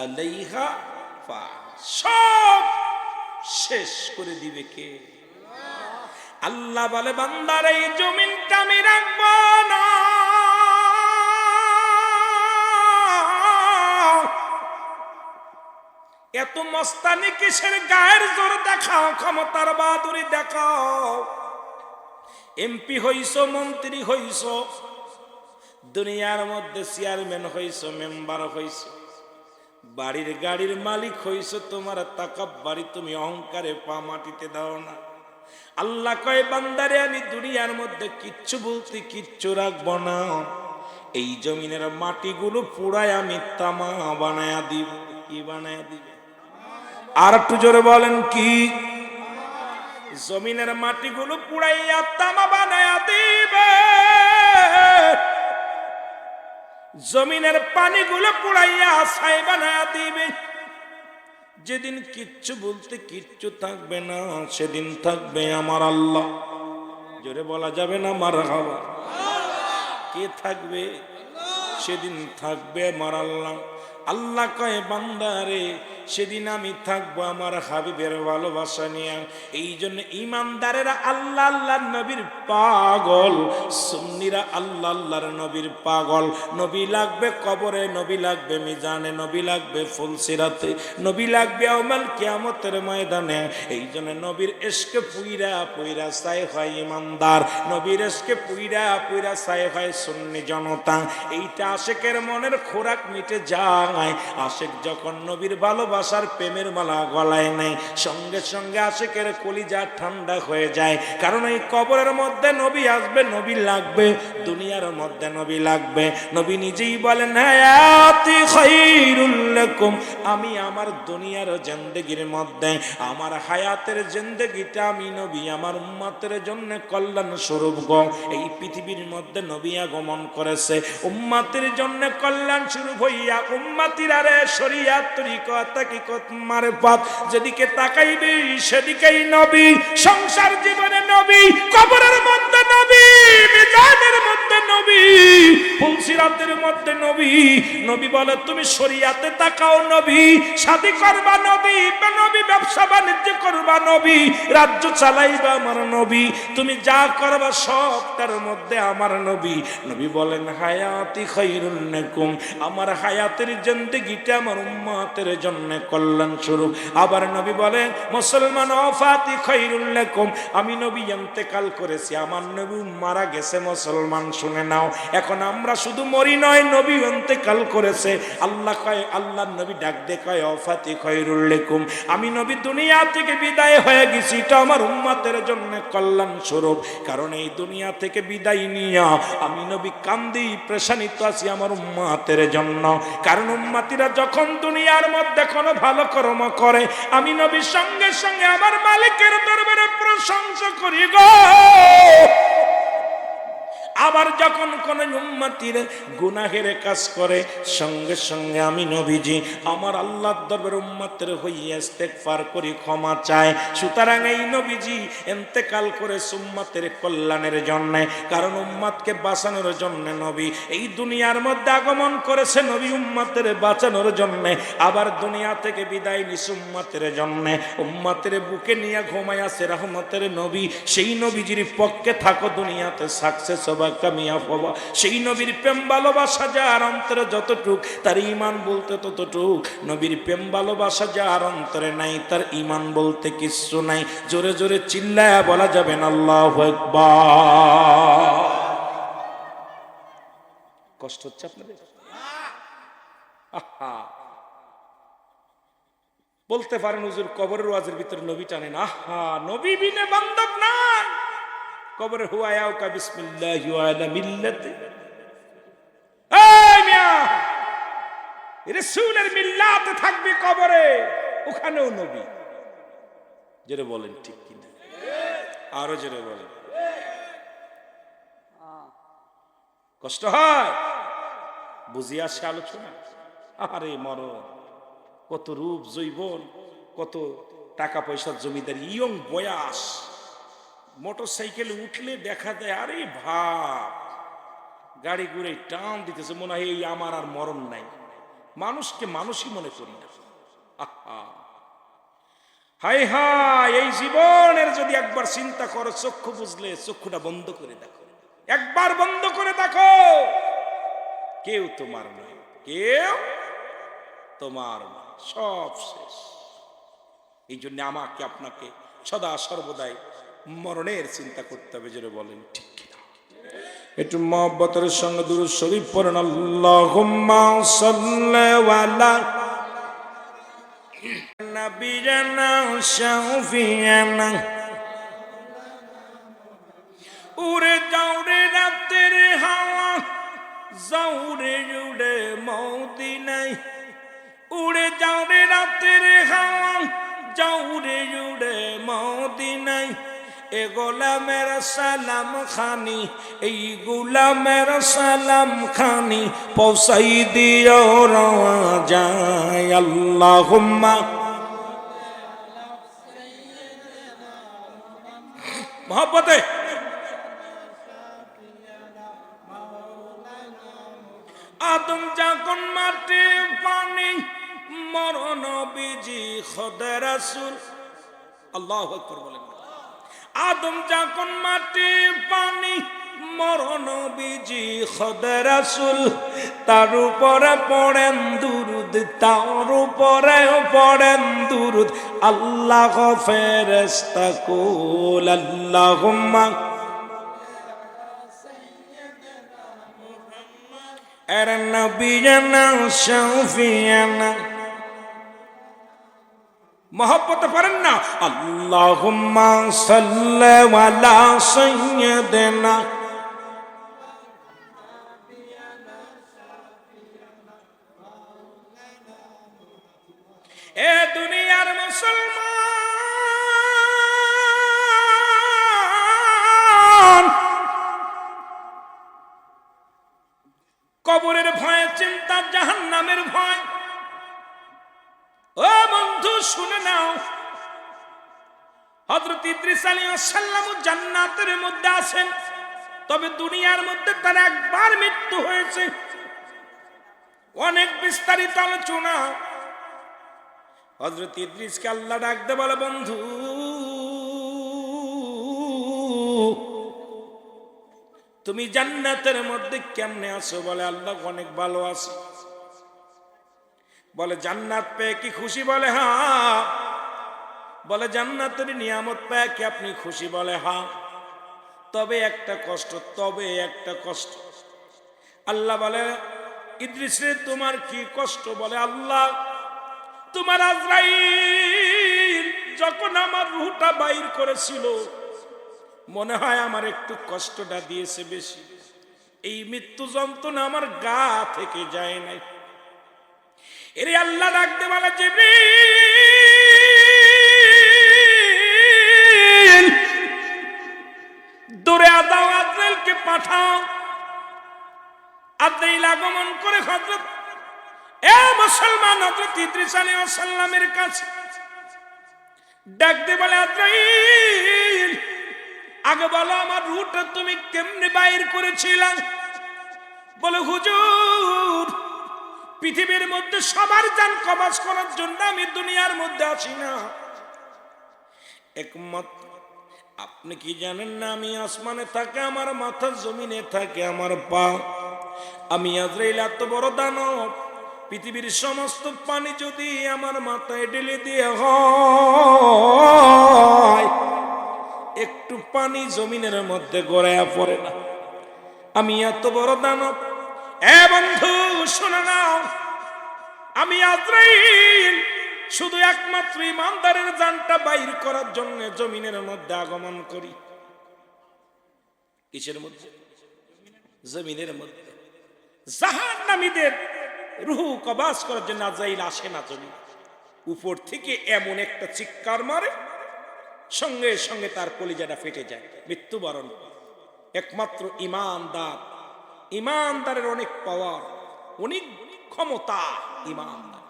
আলাইহা ফান, সব শেষ করে দিবে কে? আল্লাহ বলে, বান্দার এই জমিনটা আমি রাখবো না। এত মস্তানি কিসের? গায়ের জোর দেখাও, ক্ষমতার বাহাদুরি দেখাও। এমপি হইছ, মন্ত্রী হইছ, দুনিয়ার মধ্যে চেয়ারম্যান হইছ, মেম্বার হইছ, বাড়ির গাড়ির মালিক হইছ, তোমার তাকাব্বুরি, তুমি অহংকারে পা মাটিতে দাও না। আল্লাহ কয়, বান্দারে আমি দুনিয়ার মধ্যে কিচ্ছু বলতে কিচ্ছু রাখবো না। এই জমিনের মাটিগুলো পুরাই আমি তামা বানায়া দিব। কি বানায়া দিবে? আর একটু জোরে বলেন কি? জমিনের মাটিগুলো পুরাইয়া তামা বানায়া দিবে। জমিনের পানিগুলো পুরাইয়া ছাই বানায়া দিবে। যেদিন কিচ্ছু বলতে কিচ্ছু থাকবে না, সেদিন থাকবে আমার আল্লাহ। জোরে বলা যাবে না মারহাবা? কে থাকবে? সেদিন থাকবে আমার আল্লাহ। আল্লাহ কয়, বান্দারে সেদিন আমি থাকবো আমার হাবিবের ভালোবাসা নিয়ে। এই জন্য ইমানদারেরা আল্লাহ আল্লাহর নবীর পাগল, সুন্নিরা আল্লাহ আল্লাহর নবীর পাগল। নবী লাগবে কবরে, নবী লাগবে মিজানে, নবী লাগবে ফুলসিরাতে, নবী লাগবে ইয়াউমুল কিয়ামতের ময়দানে। এই জন্য নবীর ইশকে পুইরা পুইরা ছাই হয় ইমানদার, নবীর ইশকে পুইরা পুইরা ছাই হয় সুন্নি জনতা। এইটা আশিকের মনের খোরাক মিটে যায়। আশিক যখন নবীর ভালোবাসার প্রেমের মালা গলায় নেয়, সঙ্গে সঙ্গে আশিকের কলিজা ঠান্ডা হয়ে যায়। কারণ এই কবরের মধ্যে নবী আসবে, নবী লাগবে, দুনিয়ার মধ্যে নবী লাগবে। নবী নিজেই বলেন, হায়াতি খায়রুল লাকুম, আমি আমার দুনিয়ার জিন্দেগির মধ্যে আমার হায়াতের জিন্দেগিটা আমি নবী আমার উম্মতের জন্য কল্যাণ স্বরূপ গো। এই পৃথিবীর মধ্যে নবী আগমন করেছে উম্মতের জন্য কল্যাণ স্বরূপ হইয়া। উম্মতিরা রে শরিয়াত তরিকত হাকিকত মারফত যেদিকে তাকাইবি সেদিকেই নবী। সংসার জীবনে নবী, কবরের মধ্যে নবী, মিজানের মধ্যে নবী, ফুলসিরাতের মধ্যে নবী। নবী বলে, তুমি শরিয়াতে তাকাও নবী, শাদী করবা নবী, নবী ব্যবসা বাণিজ্য করবা নবী, রাজ্য চালাইবা আমার নবী, তুমি যা করবা সবটার মধ্যে আমার নবী। নবী বলেন, হায়াতি খায়রুল লাকুম, আমার হায়াতের জিন্দেগিটা আমার উম্মতের জন্য কল্যাণ স্বরূপ। আবার নবী বলেন, মুসলমান ওয়াফাতি খায়রুল লাকুম, আমি নবী ইন্তেকাল করেছি, আমার নবী মারা মারা গেছে মুসলমান শুনে নাও। এখন আমরা শুধু মরি নয়, নবী ইন্তেকাল করেছে। আল্লাহ কয়, আল্লাহর নবী ডাক দে কয় ওয়াফাতি খায়রুল লাকুম, আমি নবী দুনিয়া থেকে বিদায় হয়ে গেছি, এটা আমার উম্মতের জন্য কল্যাণ স্বরূপ। কারণ এই দুনিয়া থেকে বিদায় নিয়া আমি নবী কান্দি পেরেশানিত আছি আমার উম্মতের জন্য। কারণ উম্মতিরা যখন দুনিয়ার মধ্যে কোনো ভালো কর্ম করে, আমি নবীর সঙ্গে সঙ্গে আমার মালিকের দরবারে প্রশংসা করি গো। আবার যখন কোন উম্মতির গুনাহের কাজ করে, সঙ্গে সঙ্গে আমি নবীজি আমার আল্লাহর দরবারে উম্মতের হইয়া ইস্তেগফার করি, ক্ষমা চায়। সুতরাং এই নবীজি ইন্তেকাল করে উম্মতের কল্যাণের জন্য, কারণ উম্মতকে বাঁচানোর জন্য নবী এই দুনিয়ার মধ্যে আগমন করেছে, নবী উম্মতের বাঁচানোর জন্য। আবার দুনিয়া থেকে বিদায় নিছে উম্মতের জন্য, উম্মতের বুকে নিয়ে ঘুমায় আছে রহমতের নবী। সেই নবীজির পক্ষে থাকো, দুনিয়াতে সাকসেস হবা, কামিয়াব হবা। সেই নবীর প্রেম ভালোবাসা যার অন্তরে যতটুক, তার ঈমান বলতে ততটুক। নবীর প্রেম ভালোবাসা যার অন্তরে নাই, তার ঈমান বলতে কিচ্ছু নাই। জোরে জোরে চিল্লায়া বলা যাবে না আল্লাহু আকবার। কষ্ট হচ্ছে আপনাদের? আহা, বলতে পারেন হুজুর কবরের ওয়াজের ভিতরে নবী টানেন। আহা, নবী বিনে বান্ধব নাই। কবরে হুয়ায়াও কা বিসমিল্লাহি ওয়া আলা মিল্লাতি, এই মিয়া রাসূলের মিল্লাতে থাকবে কবরে, ওখানেও নবী। জোরে বলেন ঠিক কিনা? আরো জোরে বলেন। কষ্ট হয়? বুঝি আসে আলোচনা? আরে মরণ, কত রূপ যৌবন, কত টাকা পয়সার জমিদারি, ইয়ং বয়াস, মোটর সাইকেলে উঠলে দেখা যায় আরে ভাব, গাড়ি ঘুরে টান দিতেছে, মনে হয় এই আমার আর মরণ নাই। মানুষকে মানুষই মনে করি না। হাই হাই, এই জীবনের যদি একবার চিন্তা করো, চক্ষু বুঝলে চক্ষুটা বন্ধ করে দেখো, একবার বন্ধ করে দেখো, কেউ তোমার নয়, কেউ তোমার নয়, সব শেষ। এই জন্য আমাকে আপনাকে সদা সর্বদাই মরণের চিন্তা করতে হবে। জোরে বলেন ঠিক কিনা? একটু মহব্বতের সঙ্গে দুরূদ শরীফ পড়েন। আল্লাহুম্মা সাল্লি আলা নবিয়ানা শাফিয়ানা। উড়ে যাও রে রাতের হাওয়া, যাও রে উড়ে মদিনায়। উড়ে যাও রে রাতের হাওয়া, যাও রে উড়ে মদিনায়। এ গোলামের সালাম খানি, এই গোলামের সালাম খানি পৌঁছাই দিও রওয়া যায়। আল্লাহুম্মা মহব্বতে আদম যখন মাটি পানি, মরণ বিজি খোদা রাসূল। আল্লাহু আকবার বলেন। আদম যখন মাটি পানি, মরণ বিজি খোদা রাসূল। তার উপরে পড়েন দুরুদ, তার উপরে পড়েন দুরুদ। আল্লাহ ফেরেশতা কুল আল্লাহুম্মা এর নবিয়ানা শাফিয়ানা। মহব্বত পারেন না? আল্লাহুম্মা সাল্লি আলা সাইয়্যিদিনা। এ দুনিয়ার মুসলমান, কবরের ভয়ে চিন্তা, জাহান্নামের ভয়। ও বন্ধু শুনে নাও, হযরত ইদ্রিস আলাইহিস সালাম জান্নাতের মধ্যে আছেন, তবে দুনিয়ার মধ্যে তার একবার মৃত্যু হয়েছে। অনেক বিস্তারিত আলোচনা। হযরত ইদ্রিসকে আল্লাহ ডাকতে বলে, বন্ধু তুমি জান্নাতের মধ্যে কেমনে আছো? বলে আল্লাহ অনেক ভালো আছি। বলে জান্নাত পেয়ে কি খুশি? বলে হ্যাঁ। বলে জান্নাতের নিয়ামত পেয়ে কি আপনি খুশি? বলে হ্যাঁ। তবে একটা কষ্ট, তবে একটা কষ্ট। আল্লাহ বলে, ইদ্রিস রে তোমার কি কষ্ট? বলে, আল্লাহ তোমার আজরাইল যখন আমার রূহটা বাইর করেছিল, মনে হয় আমার একটু কষ্টটা দিয়েছে বেশি। এই মৃত্যু যন্ত্রণা আমার গা থেকে যায় নাই। এরে আল্লাহ ডাকতে বলে, জিবরিল দূরে দাও, আজরাইলকে পাঠাও। আজরাইল আগমন করে হযরত মুসলমান হযরত ইদ্রিস আলাইহিস সালামের কাছে ডাকতে বলে, আজরাইল আগে বলো আমার রূহটা তুমি কেমনে বাইর করেছিলে? বলে, হুজুর পৃথিবীর মধ্যে সবার জান কবজ করার জন্য আমি দুনিয়ার মধ্যে আসি না, একমাত্র আপনি কি জানেন না আমি আসমানে থাকে আমার মাথা, জমিনে থাকে আমার পা। আমি আজরাইল এত বড় দানব, পৃথিবীর সমস্ত পানি যদি আমার মাথায় ঢেলে দিয়ে হয়, একটু পানি জমিনের মধ্যে গড়াইয়া পড়ে না। আমি এত বড় দানব। এ বন্ধু শোনো নাও, আমি আজরাইল শুধু একমাত্র ইমানদারের জানটা বাইর করার জন্য জমিনের মধ্যে আগমন করি। কিসের মধ্যে? জমিনের মধ্যে। জাহান্নামীদের রূহ কবজ করার জন্য আজরাইল আসে না জমিন। উপর থেকে এমন একটা চিৎকার মারে, সঙ্গে সঙ্গে তার কলিজাটা ফেটে যায়, মৃত্যুবরণ। একমাত্র ইমানদার, ইমানদারের অনেক পাওয়ার, অনেক ক্ষমতা ইমানদার।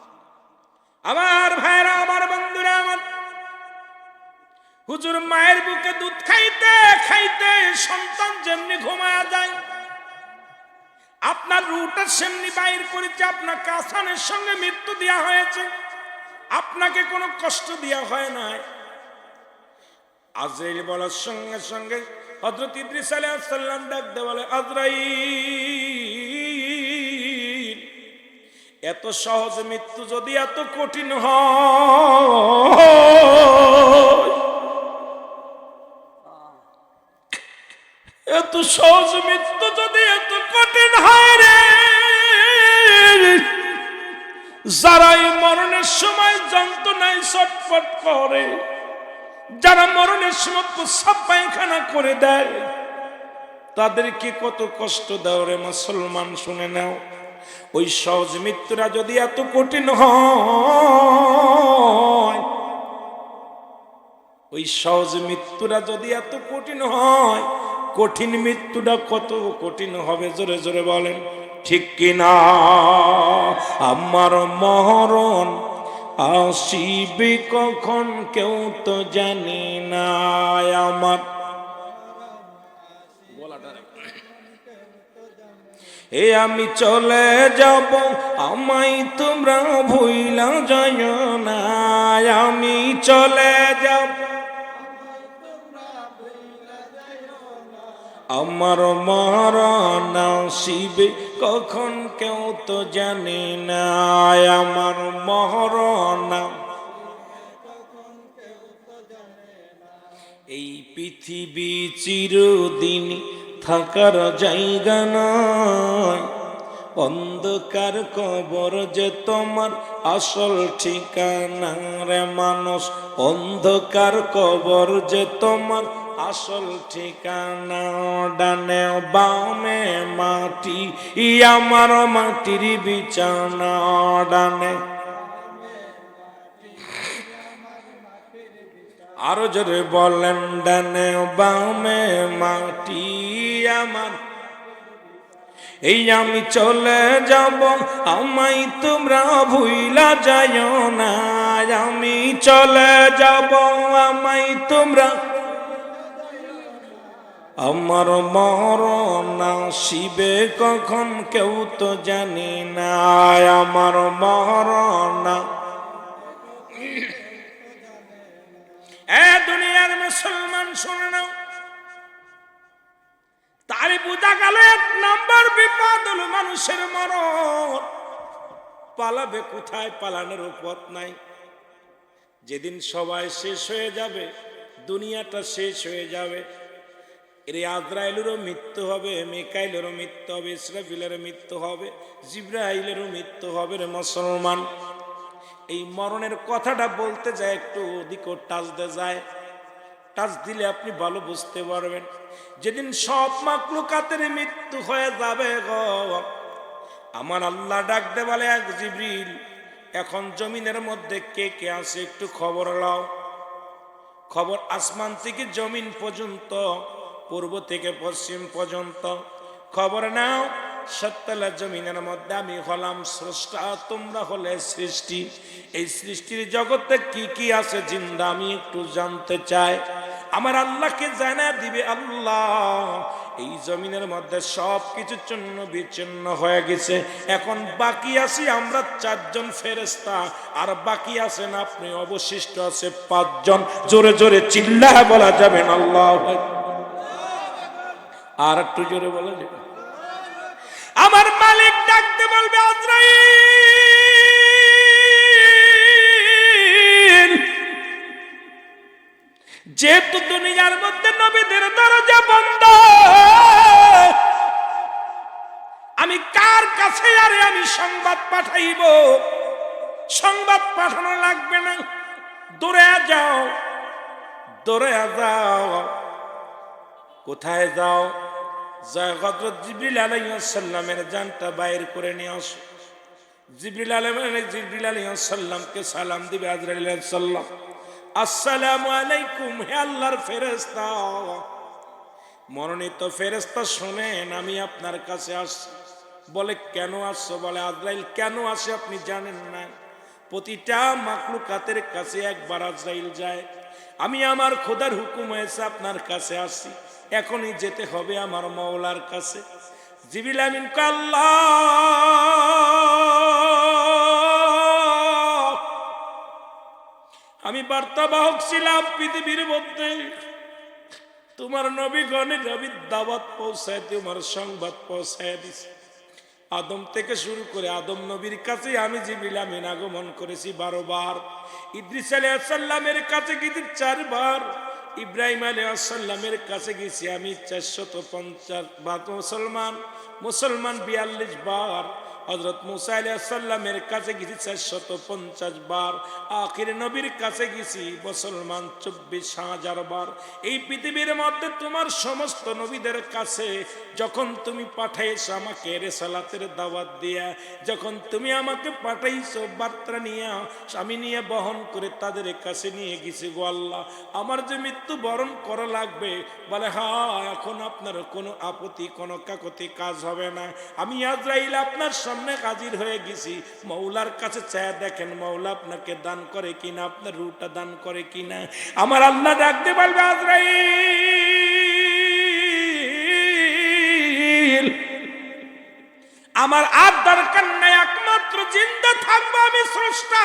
আমার ভাইরা, আমার বন্ধুরা, আমার হুজুর মায়ের বুকে দুধ খাইতে খাইতে সন্তান যেমনি ঘুমায়া যায়, আপনার রূহটা সেমনি বাইর করেছে। আপনাকে আসানের সঙ্গে মৃত্যু দেওয়া হয়েছে, আপনাকে কোনো কষ্ট দেওয়া হয় নাই। আজরাইল বলার সঙ্গে সঙ্গে হযরত ইদ্রিস আলাইহিস সালাম ডাক দিয়ে বলে, আজরাইল এত সহজ মৃত্যু যদি এত কঠিন হয়, এত সহজ মৃত্যু যদি এত কঠিন হয় রে, যারাই মরণের সময় যন্ত্রণায় ছটফট করে, যারা মরণের সময় প্রস্রাব পায়খানা করে দেয়, তাদেরকে কত কষ্ট দাও রে মুসলমান, শুনে নাও। ওই সহজ মৃত্যুরা যদি এত কঠিন হয়, ওই সহজ মৃত্যুরা যদি এত কঠিন হয়, কঠিন মৃত্যুটা কত কঠিন হবে জোরে জোরে বলেন ঠিক কিনা? আমার মরণ আসিবে কখন কেউ তো জানি না, আমার এ আমি চলে যাব, আমায় তোমরা ভুইলা যাইও না, আমি চলে যাব, আমার মরণ আসিবে কখন কেউ তো জানি না, আমার মরণ। এই পৃথিবী চিরদিন থাকার জায়গা নয়, অন্ধকার কবর যে তোমার আসল ঠিকানা রে মানুষ, অন্ধকার কবর যে তোমার আসল ঠিকানা। ডানে বামে মাটি, আমার মাটির বিছানা, ডানে আরো জোরে বলেন, ডানে বামে মাটি আমার। এই আমি চলে যাব, আমায় তোমরা ভুইলা যাইও না, আমি চলে যাব, আমায় তোমরা, আমার মরণ আসিবে কখন কেউ তো জানি না, আমার মরণ। এ দুনিয়ার মুসলমান শুনে নাও, তারই বোঝা গেল এক নম্বর বিপদ হলো মানুষের মরণ। পালাবে কোথায়? পালানোর পথ নাই। যেদিন সবাই শেষ হয়ে যাবে, দুনিয়াটা শেষ হয়ে যাবে, এর আজরাইলেরও মৃত্যু হবে, মিকাইলেরও মৃত্যু হবে, ইসরাফিলের মৃত্যু হবে, জিবরাইলেরও মৃত্যু হবে রে মুসলমান। এই মরণের কথাটা বলতে যায় একটু ওদিকেও টাচ দিয়ে যায়, টাচ দিলে আপনি ভালো বুঝতে পারবেন। যেদিন সব মাখলুকাতের মৃত্যু হয়ে যাবে গো, আমার আল্লাহ ডাক দে বলে, এক জিবরিল, এখন জমিনের মধ্যে কে কে আছে একটু খবর লাও। খবর আসমান থেকে জমিন পর্যন্ত, পূর্ব থেকে পশ্চিম পর্যন্ত খবর নাও। সত্তলা জমিনের মধ্যে আমি হলাম স্রষ্টা, তোমরা হলে সৃষ্টি। এই সৃষ্টির জগতে কি কি আছে জিন্দা আমি একটু জানতে চাই। আমার আল্লাহকে জানা দিবে আল্লাহ, এই জমিনের মধ্যে সব কিছু চূর্ণ বিচ্ছিন্ন হয়ে গেছে, এখন বাকি আছি আমরা 4 জন ফেরেশতা, আর বাকি আছেন আপনি, অবশিষ্ট আছে 5 জন। জোরে জোরে চিল্লায় বলা যাবে না আল্লাহু আকবার। আর একটু জোরে বলা যাবে। আমার মালিক ডাকতে বলবে, আজরাইল, যেহেতু দুনিয়ার মধ্যে নবীদের দরজা বন্ধ, আমি কার কাছে আরে আমি সংবাদ পাঠাইব? সংবাদ পাঠানো লাগবে না, দৌড়ে যাও, দৌড়ে যাও। কোথায় যাও? যায় হযরত জিবরিল আলাইহিস সালামের জানটা বাইর করে নিয়ে আসো। জিবরিল আলাইহিস সালামকে সালাম দিবে আজরাইল আলাইহিস সালাম, আসসালামু আলাইকুম, হে আল্লাহর ফেরেশতা। মনোনীত ফেরেশতা শুনেন, আমি আপনার কাছে আসছি। বলে কেন আসছো? বলে আজরাইল কেন আসে আপনি জানেন না? প্রতিটা মাখলুকাতের কাছে একবার আজরাইল যায়। আমি আমার খোদার হুকুম হয়েছে আপনার কাছে আসি, এখনই যেতে হবে আমার মাওলার কাছে। জিবরিল আমিন কয়, আল্লাহ, আমি বার্তাবাহক ছিলাম পৃথিবীর মধ্যে, তোমার নবীগণের নবীর দাওয়াত পৌঁছায়, তোমার সংবাদ পৌঁছায় দিছে। আদম থেকে শুরু করে আদম নবীর কাছে আমি জিবরিল আমিন আগমন করেছি 12 বার। ইদ্রিস আলাইহিস সালামের কাছে গেছি 4 বার। ইব্রাহিম আলাইহিস সালামের কাছে গেছি আমি 450 বার। মুসলমান 42 বার। হযরত মুসা আলাইহিস সালামের কাছে গেছি 450 বার। আখির নবীর কাছে গেছি মুসলমান 24,000 বার। এই পৃথিবীর মধ্যে তোমার সমস্ত নবীদের কাছে যখন তুমি পাঠাইছো আমাকে রিসালাতের দাওয়াত দিয়া, যখন তুমি আমাকে পাঠাইছো বার্তা নিয়ে, আমি নিয়ে বহন করে তাদের কাছে নিয়ে গেছি গো আল্লাহ। আমার যে মৃত্যু বরণ করা লাগবে, বলে হ্যাঁ, এখন আপনার কোনো আপত্তি, কোনো কাকতি কাজ হবে না। আমি আজরাইল আপনার সামনে হাজির হয়ে গেছি, মওলার কাছে চায় দেখেন মওলা আপনাকে দান করে কিনা, আপনার রূহটা দান করে কিনা। আমার আল্লাহ ডাকতে বলবে, আজরাইল, আমার আর দরকার নাই, একমাত্র জিন্দা থাকবো আমি স্রষ্টা।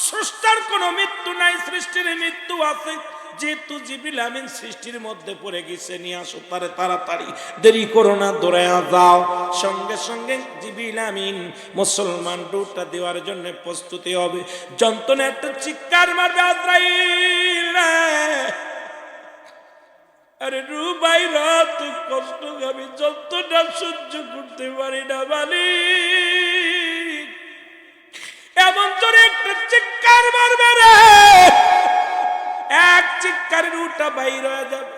স্রষ্টার কোনো মৃত্যু নাই, সৃষ্টির মৃত্যু আছে। যেহেতু জিবরিল আমিন সৃষ্টির মধ্যে পড়ে গেছে, নিয়ে আসো তারে তাড়াতাড়ি, দেরি করো না, দৌড়ে যাও। সঙ্গে সঙ্গে জিবরিল আমিন মুসলমান রূহটা দেওয়ার জন্য প্রস্তুতি হবে। যন্ত্রণা একটা চিৎকার মারবে, আজরাইল, আরে রূহ বাইরা, তুই কষ্ট, আমি যন্ত্রণা সহ্য করতে পারি না মালিক। এমন জোরে একটা চিৎকার মারবে রে, এক চিৎকারের রূহটা বাইর হয়ে যাবে।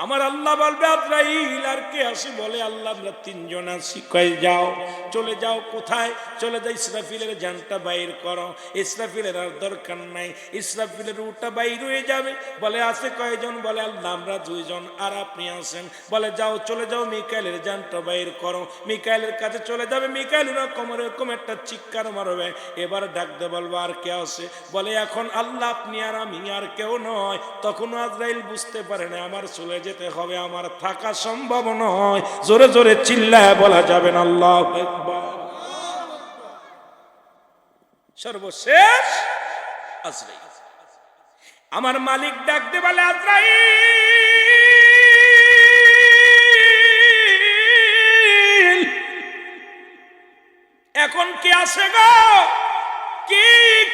আমার আল্লাহ বলবে, আজরাইল আর কে আসে? বলে আল্লাহ আমরা 3 জন আছি। কয় যাও, চলে যাও। কোথায় চলে যাই? ইসরাফিলের জানটা বাইর করো। ইসরাফিলের আর দরকার নাই, ইসরাফিলের রূহটা বাইর হয়ে যাবে। বলে আছে কয়জন? বলে আল্লাহ আমরা 2 জন, আর আপনি আছেন। বলে যাও, চলে যাও, মিকাইলের জানটা বাইর করো। মিকাইলের কাছে চলে যাবে, মিকাইল এরকম একটা চিৎকার মারবে। এবার ডাকতে বলবো আর কে আছে? বলে এখন আল্লাহ আপনি আর আমি, আর কেউ নয়। তখন আজরাইল বুঝতে পারে না আমার চলে যেতে হবে, আমার থাকা সম্ভব নয়। জোরে জোরে চিল্লায় বলা যাবে না আল্লাহু আকবার। সর্বশেষ আজরাইল, আমার মালিক ডাকতে বলে, আজরাইল, এখন কি আছে গো? কি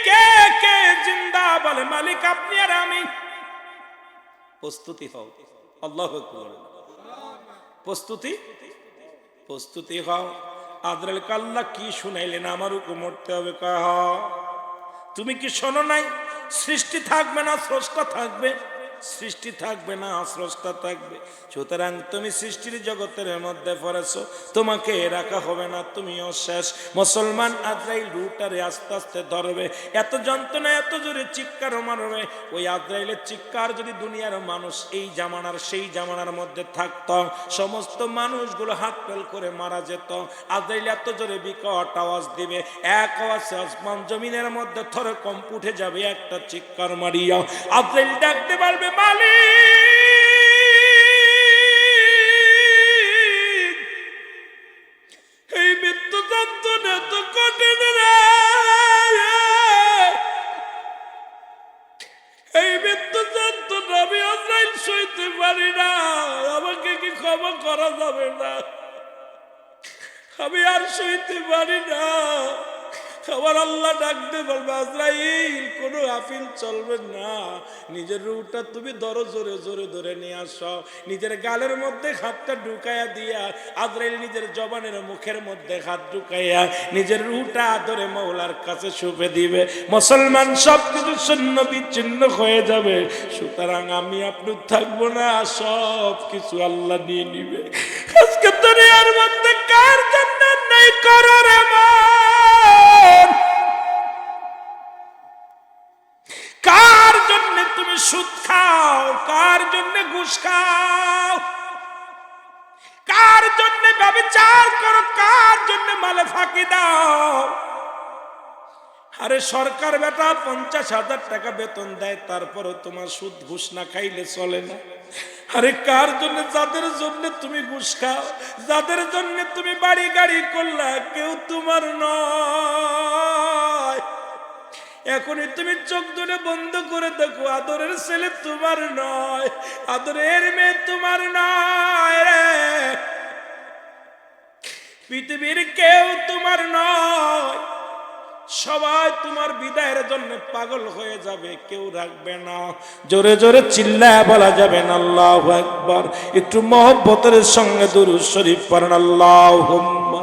কে কে জিন্দা? বলে মালিক আপনি আর আমি। প্রস্তুতি হও, আল্লাহু আকবার। প্রস্তুতি প্রস্তুতি হও। আজরাইল কাল্লা কি শুনাইলেন? আমার উপর মরতে হবে। কহ তুমি কি শোনো নাই? সৃষ্টি থাকবে না স্রষ্টা থাকবে, সৃষ্টি থাকবে না স্রষ্টা থাকবে। সুতরাং তুমি সৃষ্টির জগতের মধ্যে পড়েছো, তোমাকে রাখা হবে না, তুমিও শেষ। মুসলমান আজরাইল রুটারে আস্তে আস্তে ধরবে, এত যন্ত্রণা, এত জোরে চিৎকার মারবে। ওই আজরাইলের চিৎকার যদি দুনিয়ার মানুষ এই জামানার সেই জামানার মধ্যে থাকতো, সমস্ত মানুষগুলো হাত ফেল করে মারা যেত। আজরাইল এত জোরে বিকট আওয়াজ দিবে, এক আওয়াজে আসমান জমিনের মধ্যে থরে কম্প উঠে যাবে। একটা চিৎকার মারিয়া আজরাইল ডাকতে পারবে, মালিক এই মৃত্যু যন্ত্রণা তো কঠিন রে, এই মৃত্যু যন্ত্রণা আমি আজরাইল সইতে পারি না, আমাকে কি ক্ষমা করা যাবে না? আমি আর সইতে পারি না। আমার আল্লাহ ডাকতে বলবে, আজরাইল কোনো আপিল চলবে না, নিজের রুহটা তুমি ধরো, জোরে জোরে ধরে নিয়ে আসো। নিজের গালের মধ্যে হাতটা ঢুকাইয়া দিয়া আজরাইল নিজের জবানের মুখের মধ্যে হাত ঢুকাইয়া নিজের রুহটা ধরে মওলার কাছে শুপে দিবে। মুসলমান সব কিছু শূন্য বিচ্ছিন্ন হয়ে যাবে। সুতরাং আমি আপনি থাকবো না, সব কিছু আল্লাহ নিয়ে নিবে। আজকে দুনিয়ার মধ্যে কার জন্য নাই করার এমন? কার জন্য তুমি সুদ খাও? কার জন্য ঘুষ খাও? কার জন্য ব্যভিচার করো? কার জন্য মালে ফাঁকি দাও? আরে সরকার বেটা 50,000 টাকা বেতন দেয়, তারপরও তোমার সুদ ঘুষ না খাইলে চলে না। আরে কার জন্য? যাদের জন্য তুমি ঘুষ খাও, যাদের জন্য তুমি বাড়ি গাড়ি করলা, কেউ তোমার নয়। এখনই তুমি চোখ ধরে বন্ধ করে দেখো, আদরের ছেলে তোমার নয়, আদরের মেয়ে তোমার নয় রে। পৃথিবীর কেউ তোমার নয়। সবাই তোমার বিদায়ের জন্য পাগল হয়ে যাবে, কেউ রাখবে না। জোরে জোরে চিল্লায় বলা যাবে না আল্লাহু আকবার। একটু মহব্বতের সঙ্গে দুরূদ শরীফ পড়েন, আল্লাহুম্মা।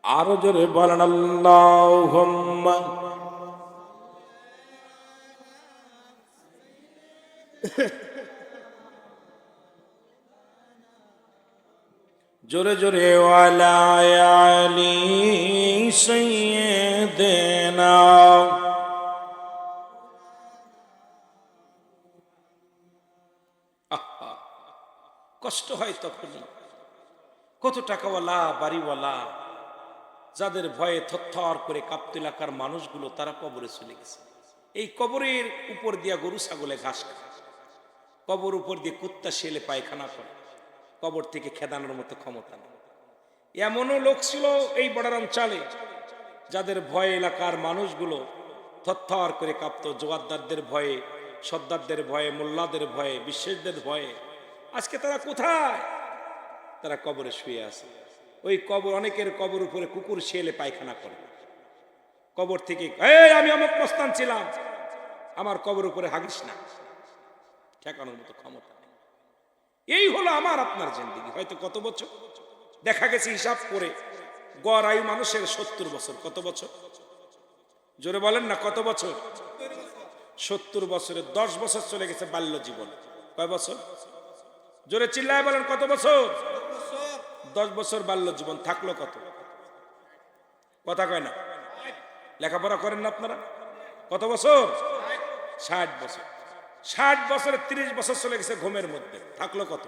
আরো জোরে বলেন, আল্লাহুম্মা। জোরে জোরে ওয়ালা আলি সাইয়্যিদিনা। কষ্ট হয় তখনই। কত টাকাওয়ালা বাড়িওয়ালা যাদের ভয়ে থরথর করে কাঁপতে এলাকার মানুষগুলো, তারা কবরে চলে গেছে। এই কবরের উপর দিয়া গরু ছাগলে ঘাস খায়, কবর উপর দিয়ে কুত্তা শেলে পায়খানা করে, কবর থেকে খেদানোর মতো ক্ষমতা নেই। এমনও লোক ছিল এই বড়ারাম চালে, যাদের ভয়ে এলাকার মানুষগুলো থরথর করে কাঁপত, জোয়ারদারদের ভয়ে, সর্দারদের ভয়ে, মোল্লাদের ভয়ে, বিশ্বাসদের ভয়ে। আজকে তারা কোথায়? তারা কবরে শুয়ে আছে। ওই কবর, অনেকের কবর উপরে কুকুর শেলে পায়খানা করে। কবর থেকে, আমি অমুক মস্তান ছিলাম, আমার কবর উপরে হাগিস না, ঠেকানোর মতো ক্ষমতা নেই। এই হলো আমার আপনার জিন্দেগি। হয়তো কত বছর দেখা গেছে, হিসাব করে গড় আয়ু মানুষের 70 বছর। কত বছর? জোরে বলেন না, কত বছর? 70 বছরে 10 বছর চলে গেছে বাল্য জীবন। কয় বছর? জোরে চিল্লায় বলেন, কত বছর? 10 বছর বাল্য জীবন। থাকলো কত? কথা কয় না। লেখাপড়া করেন না আপনারা? কত বছর? 60 বছর। 60 বছরে 30 বছর চলে গেছে ঘুমের মধ্যে। থাকলো কত?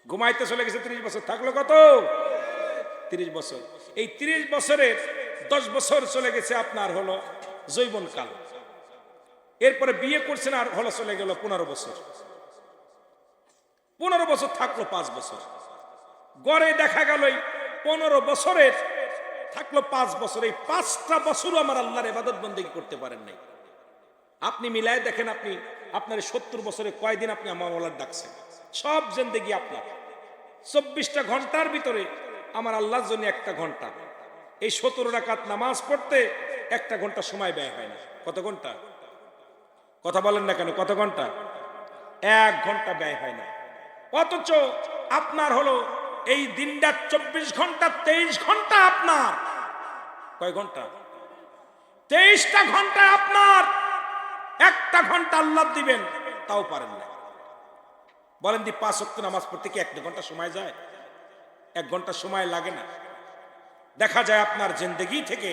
ঘুমাইতে চলে গেছে 30 বছর। থাকলো কত? 30 বছর। এই 30 বছরের 10 বছর চলে গেছে আপনার হলো যৌবন কাল। এরপরে বিয়ে করছেন, আর হলো চলে গেল 15 বছর। 15 বছর থাকলো 5 বছর। গড়ে দেখা গেল 15 বছরের থাকলো 5 বছর, এই 5টা বছরও আমার আল্লাহর ইবাদত বন্দেগী করতে পারেন নাই। আপনি মিলায় দেখেন, আপনি আপনার 70 বছরে কয়দিন আপনি আমার আল্লাহর ডাকছেন? সব জিন্দেগি আপনার 24টা ঘন্টার ভিতরে আমার আল্লাহর জন্য 1টা ঘন্টা, এই 17 রাকাত নামাজ পড়তে 1টা ঘন্টা সময় ব্যয় হয় না। কত ঘন্টা? কথা বলেন না কেন? কত ঘন্টা? 1 ঘন্টা ব্যয় হয় না। অথচ আপনার হলো এই দিনটা 24 ঘন্টা, 23 ঘন্টা আপনার। কয় ঘন্টা? 23টা ঘন্টা আপনার। 1টা ঘন্টা আল্লাহ দিবেন, তাও পারেন না। বলেন দি 5 ওয়াক্ত নামাজ পড়তে কি 1 ঘন্টা সময় যায়? 1 ঘন্টা সময় লাগে না। দেখা যায় আপনার জিন্দেগি থেকে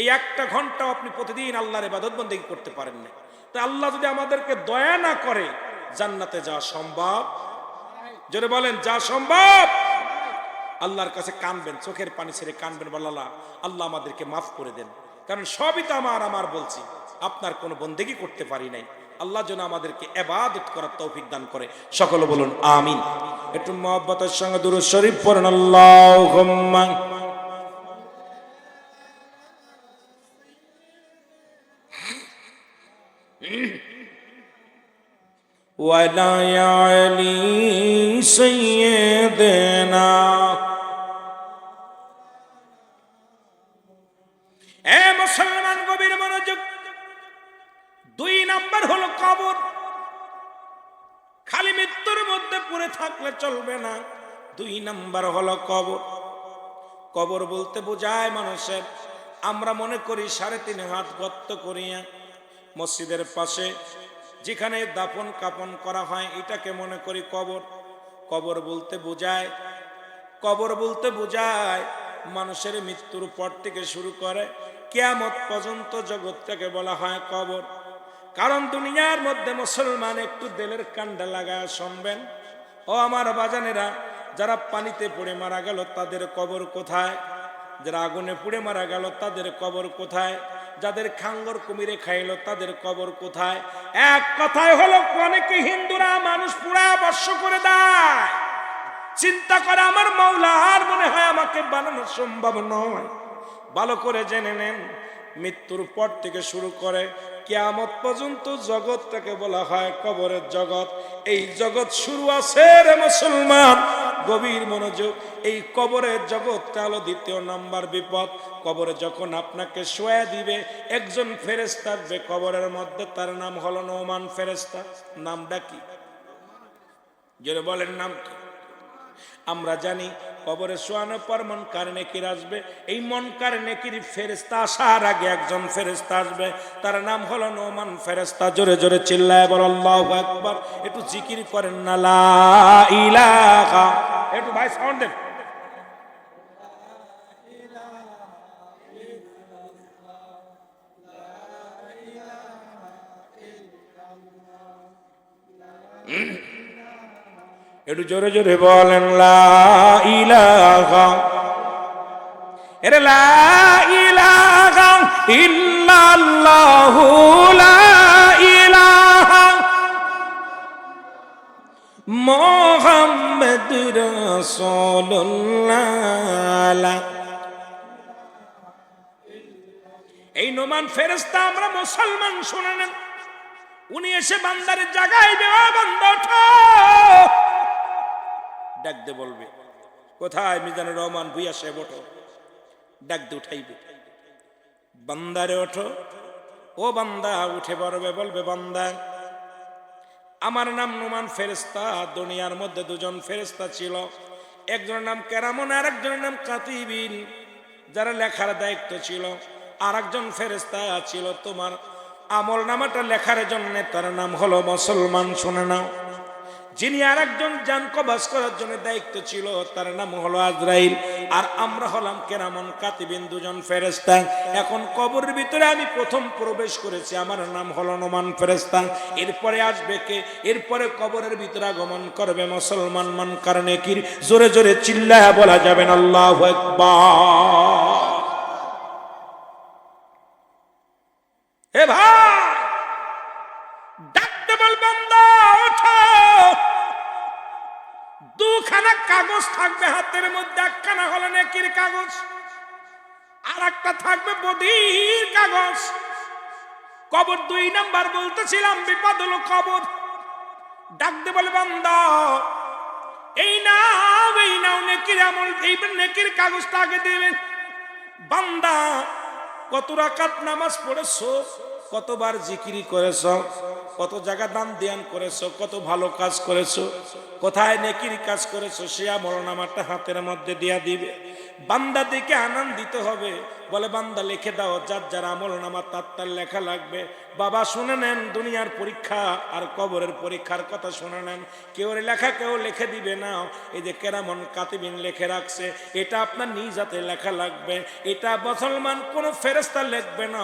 এই 1টা ঘন্টাও আপনি প্রতিদিন আল্লাহর ইবাদত বন্দেগী করতে পারেন না। তো আল্লাহ যদি আমাদেরকে দয়া না করে, জান্নাতে যাওয়া সম্ভব? জোরে বলেন, যা সম্ভব? আল্লাহর কাছে কানবেন, চোখের পানি ছেড়ে কানবেন, বলালা আল্লাহ আমাদেরকে মাফ করে দেন, কারণ সবই তো আমার বলছি, আপনার কোনো বন্দেগী করতে পারি নাই। আল্লাহ যেন আমাদেরকে ইবাদত করার তৌফিক দান করে। সকলে বলুন আমিন। একটু মহব্বতের সঙ্গে দুরূদ শরীফ পড়ুন। আল্লাহুম্মা ওয়ালা আলি সাইয়্যিদিনা। এ মুসলমান, গভীর মনোযোগ। 2 নাম্বার হলো কবর। খালি মৃত্যুর মধ্যে পড়ে থাকলে চলবে না। 2 নাম্বার হলো কবর। কবর বলতে বোঝায় মানুষের, আমরা মনে করি 3.5 হাত গর্ত করিয়া মসজিদের পাশে যেখানে দাফন কাফন করা হয়, এটাকে মনে করি কবর। কবর বলতে বোঝায়, কবর বলতে বোঝায় মানুষের মৃত্যুর পর থেকে শুরু করে কিয়ামত পর্যন্ত জগৎটাকে বলা হয় কবর। কারণ দুনিয়ার মধ্যে মুসলমান, একটু দিলের কান্ডা লাগায় শুনবেন ও আমার বাজানেরা, যারা পানিতে পড়ে মারা গেল তাদের কবর কোথায়? যারা আগুনে পুড়ে মারা গেল তাদের কবর কোথায়? যাদের খাঙ্গর কুমিরে খাইলো তাদের কবর কোথায়? এক কথায় হলো, অনেকে হিন্দুরা মানুষ পুরা বর্ষ করে দেয়, চিন্তা করে আমার মাওলা আর মনে হয় আমাকে বানানো সম্ভব নয়। ভালো করে জেনে নেন, মৃত্যুর পর থেকে শুরু করে কিয়ামত পর্যন্ত জগৎটাকে বলা হয় কবরের জগৎ। এই জগৎ শুরু আছে রে মুসলমান, গভীর মনোযোগ। এই কবরের জগৎটা হলো 2 নাম্বার বিপদ। কবরে যখন আপনাকে শোয়া দিবে, একজন ফেরেশতা আসবে কবরের মধ্যে, তার নাম হলো নোমান ফেরেশতা। নামটা কি? জোরে বলেন, নাম কি? আমরা জানি কবরে শোয়ানোর পর মুনকার নেকির আসবে। এই মুনকার নেকির ফেরেশতা আসার আগে একজন ফেরেশতা আসবে, তার নাম হলো নোমান ফেরেশতা। জোরে জোরে চিল্লায় বল আল্লাহু আকবার। একটু জিকির করেন না, লা ইলাহা। একটু ভাই সাউন্ড দেন। একটু জোরে জোরে বলেন, লা ইলাহা। এরে লা ইলাহা ইল্লাল্লাহু, লা ইলাহা মুহাম্মাদুর রাসূলুল্লাহ। এই নোমান ফেরেশতা আমরা মুসলমান, শুনে নেন, উনি এসে বান্দারে জাগাইবে, ও বান্দা ওঠো। ডাক দে বলবে, কোথায়? মিজানুর রহমান ভুইয়া সাহেব, ওঠো। ডাক দে উঠাইবে, বান্দারে ওঠো। ও বান্দা উঠে পড়বে, বলবে, বান্দা আমার নাম নোমান ফেরেশতা। দুনিয়ার মধ্যে 2জন ফেরেশতা ছিল, একজনের নাম কেরামন আর একজনের নাম কাতিবিন, যারা লেখার দায়িত্ব ছিল। আর একজন ফেরেশতা ছিল তোমার আমল নামাটা লেখার জন্য, তার নাম হলো মুসলমান। শুনে নাও, যিনি আর একজন জান কবজ করার জন্য দায়িত্ব ছিল, তার নাম হলো আজরাইল। আর আমরা হলাম কেরামন কাতিবিন, 2জন ফেরেশতা। এখন কবরের ভিতরে আমি প্রথম প্রবেশ করেছি, আমার নাম হলো নোমান ফেরেশতা। এরপরে আসবে কে? এরপরে কবরের ভিতরে আগমন করবে মুসলমান মুনকার নেকির। জোরে জোরে চিল্লায়া বলা যাবেন আল্লাহু আকবার। হে ভাই, ডাকতে বল, বান্দা ওঠো। 2খানা কাগজ থাকবে হাতের মধ্যে, একখানা হলো নেকির কাগজ, একটা থাকবে বধির কাগজ। কবর 2 নাম্বার বলতেছিলাম, বিপদ হলো কবর। ডাকতে বলে বান্দা এই নাও নেকির আমল, এই নেকির কাগজটা আগে দেবেন। বান্দা কত রাকাত নামাজ পড়েছো, কতবার জিকিরি করেছো, কত জায়গা দান ধ্যান করেছো, কত ভালো কাজ করেছো, কোথায় নেকির কাজ করেছো, সে আমলনামাটা হাতের মধ্যে দিয়া দিবে। বান্দা দিকে আনন্দিত হবে, বলে বান্দা লিখে দাও, যার যার আমলনামা তার লেখা লাগবে। বাবা শুনে নেন, দুনিয়ার পরীক্ষা আর কবরের পরীক্ষার কথা শুনে নেন। কেউ লেখা কেউ লিখে দিবে না। এই যে কেরামন কাতিবিন লিখে রাখছে, এটা আপনার নিজ হাতে লেখা লাগবে। এটা মুসলমান কোন ফেরেশতা লিখবে না,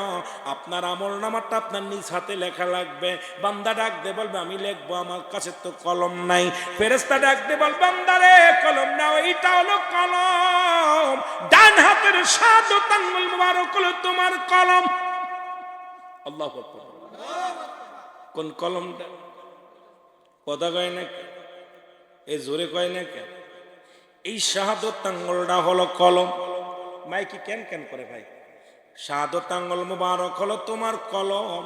আপনার আমলনামাটা আপনার নিজ হাতে লেখা লাগবে। বান্দা ডাক দে বলবে আমি লিখবো, আমার কাছে তো কলম নাই। ফেরেশতা ডাক দে বল বান্দারে কলম নাও, এইটা হলো কলম, ডান হাতের শাহাদাত আঙ্গুল মুবারক হলো তোমার কলম। আল্লাহু আকবার। কোন কলমটা? কথা কয় না, এই জোরে কয় না কেন? এই শাহাদাত আঙ্গুলটা হলো কলম। মাইকি কেন কেন করে ভাই? শাহাদাত আঙ্গুল মুবারক হলো তোমার কলম।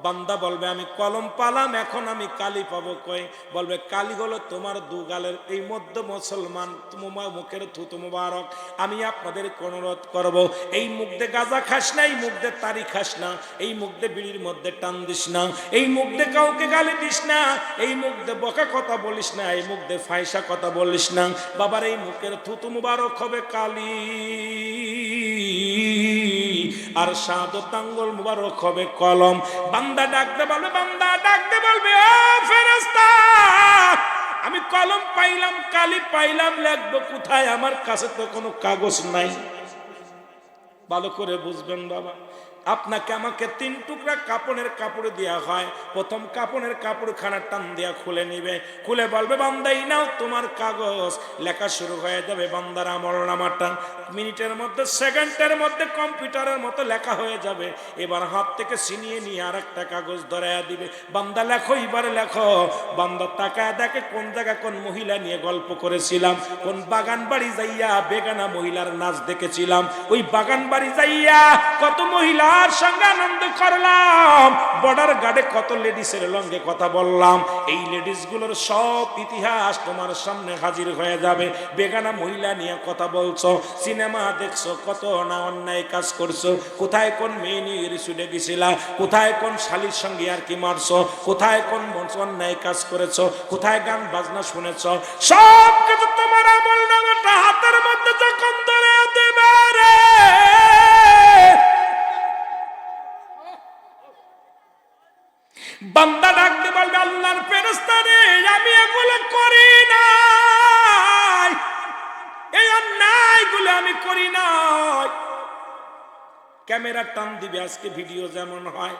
বান্দা বলবে আমি কলম পালাম, এখন আমি কালি পাবো কই? বলবে কালি হলো তোমার দুগালের এই মধ্য। মুসলমান তোমার মুখের থুতু মুবারক। আমি আপনাদের অনুরোধ করব, এই মুখ দিয়ে গাঁজা খাস না, এই মুখ দিয়ে তারি খাস না, এই মুখ দিয়ে বিড়ির মধ্যে টান দিস না, এই মুখ দিয়ে কাউকে গালি দিস না, এই মুখ দিয়ে বকা কথা বলিস না, এই মুখ দিয়ে ফাইসা কথা বলিস না। বাবার এই মুখের থুতু মুবারক হবে কালি, আর শাহাদাত আঙ্গুল মুবারক হবে কলম। বান্দা ডাকতে বলবে, বান্দা ডাকতে বলবে ও ফেরেশতা, আমি কলম পাইলাম, কালি পাইলাম, লিখবো কোথায়? আমার কাছে তো কোনো কাগজ নাই। ভালো করে বুঝবেন বাবা, আপনাকে আমাকে 3 টুকরা কাপড়ের কাপড় দেওয়া হয়। প্রথম কাপড়ের কাপড় খানা টান দিয়া খুলে নিবে, খুলে বলবে বান্দা এই নাও তোমার কাগজ। লেখা শুরু হয়ে যাবে বান্দার আমলনামাটা। মিনিটের মধ্যে, সেকেন্ডের মধ্যে কম্পিউটারের মতো লেখা হয়ে যাবে। এবার হাত থেকে ছিনিয়ে নিয়ে আর একটা কাগজ ধরাইয়া দিবে, বান্দা লেখো, এবারে লেখো। বান্দা তাকায় দেখে কোন জায়গা কোন মহিলা নিয়ে গল্প করেছিলাম, কোন বাগান বাড়ি যাইয়া বেগানা মহিলার নাচ দেখেছিলাম, ওই বাগান বাড়ি যাইয়া কত মহিলা সঙ্গে আনন্দ করলাম, বর্ডার গার্ডে কত লেডিসের লঙ্গে কথা বললাম। এই লেডিস গুলোর সব ইতিহাস তোমার সামনে হাজির হয়ে যাবে। বেগানা মহিলা নিয়ে কথা বলছো, সিনেমা দেখছো, কত না অন্যায় কাজ করছো, কোথায় কোন মেয়ে নিয়ে রিসুডে গেছিলা, কোথায় কোন শালির সঙ্গে আর কি মারছো, কোথায় কোন অন্যায় কাজ করেছো, কোথায় গান বাজনা শুনেছো, সব কিছু তোমার আমলনামাটা হাতের মধ্যে যখন ধরে দেবে রে, বান্দা ডাকতে বলবে আল্লাহর ফেরেশতা রে, আমি এগুলো করি নাই, এই অন্যায়গুলো আমি করি নাই। ক্যামেরা টান দিবে, আজকে ভিডিও যেমন হয়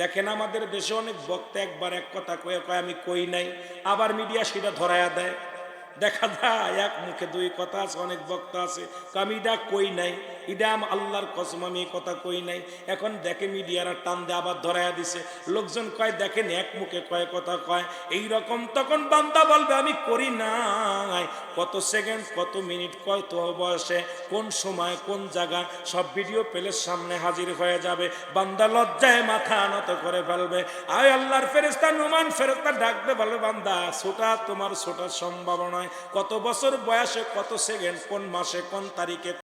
দেখেন, আমাদের দেশে অনেক বক্তা একবার এক কথা কয়ে কয় আমি কই নাই, আবার মিডিয়া সেটা ধরায়া দেয়। দেখা যায় এক মুখে 2 কথা আছে। অনেক বক্তা আছে আমি এটা কই নাই, এটা আল্লাহর কসম আমি এই কথা কই নাই। এখন দেখে মিডিয়ারা টান দিয়ে আবার ধরাইয়া দিছে। লোকজন কয় দেখেন এক মুখে কয় কথা কয় এই রকম। তখন বান্দা বলবে আমি করি নাই। কত সেকেন্ড, কত মিনিট, কত বয়সে, কোন সময়, কোন জায়গা, সব ভিডিও পেলের সামনে হাজির হয়ে যাবে। বান্দা লজ্জায় মাথা নত করে ফেলবে। আয় আল্লাহর ফেরেশতা নুমান ফেরেশতা ডাকবে, বলবে বান্দা ছোটা তোমার ছোটার সম্ভাবনা, কত বছর বয়সে, কত সেকেন্ড, কোন মাসে, কোন তারিখে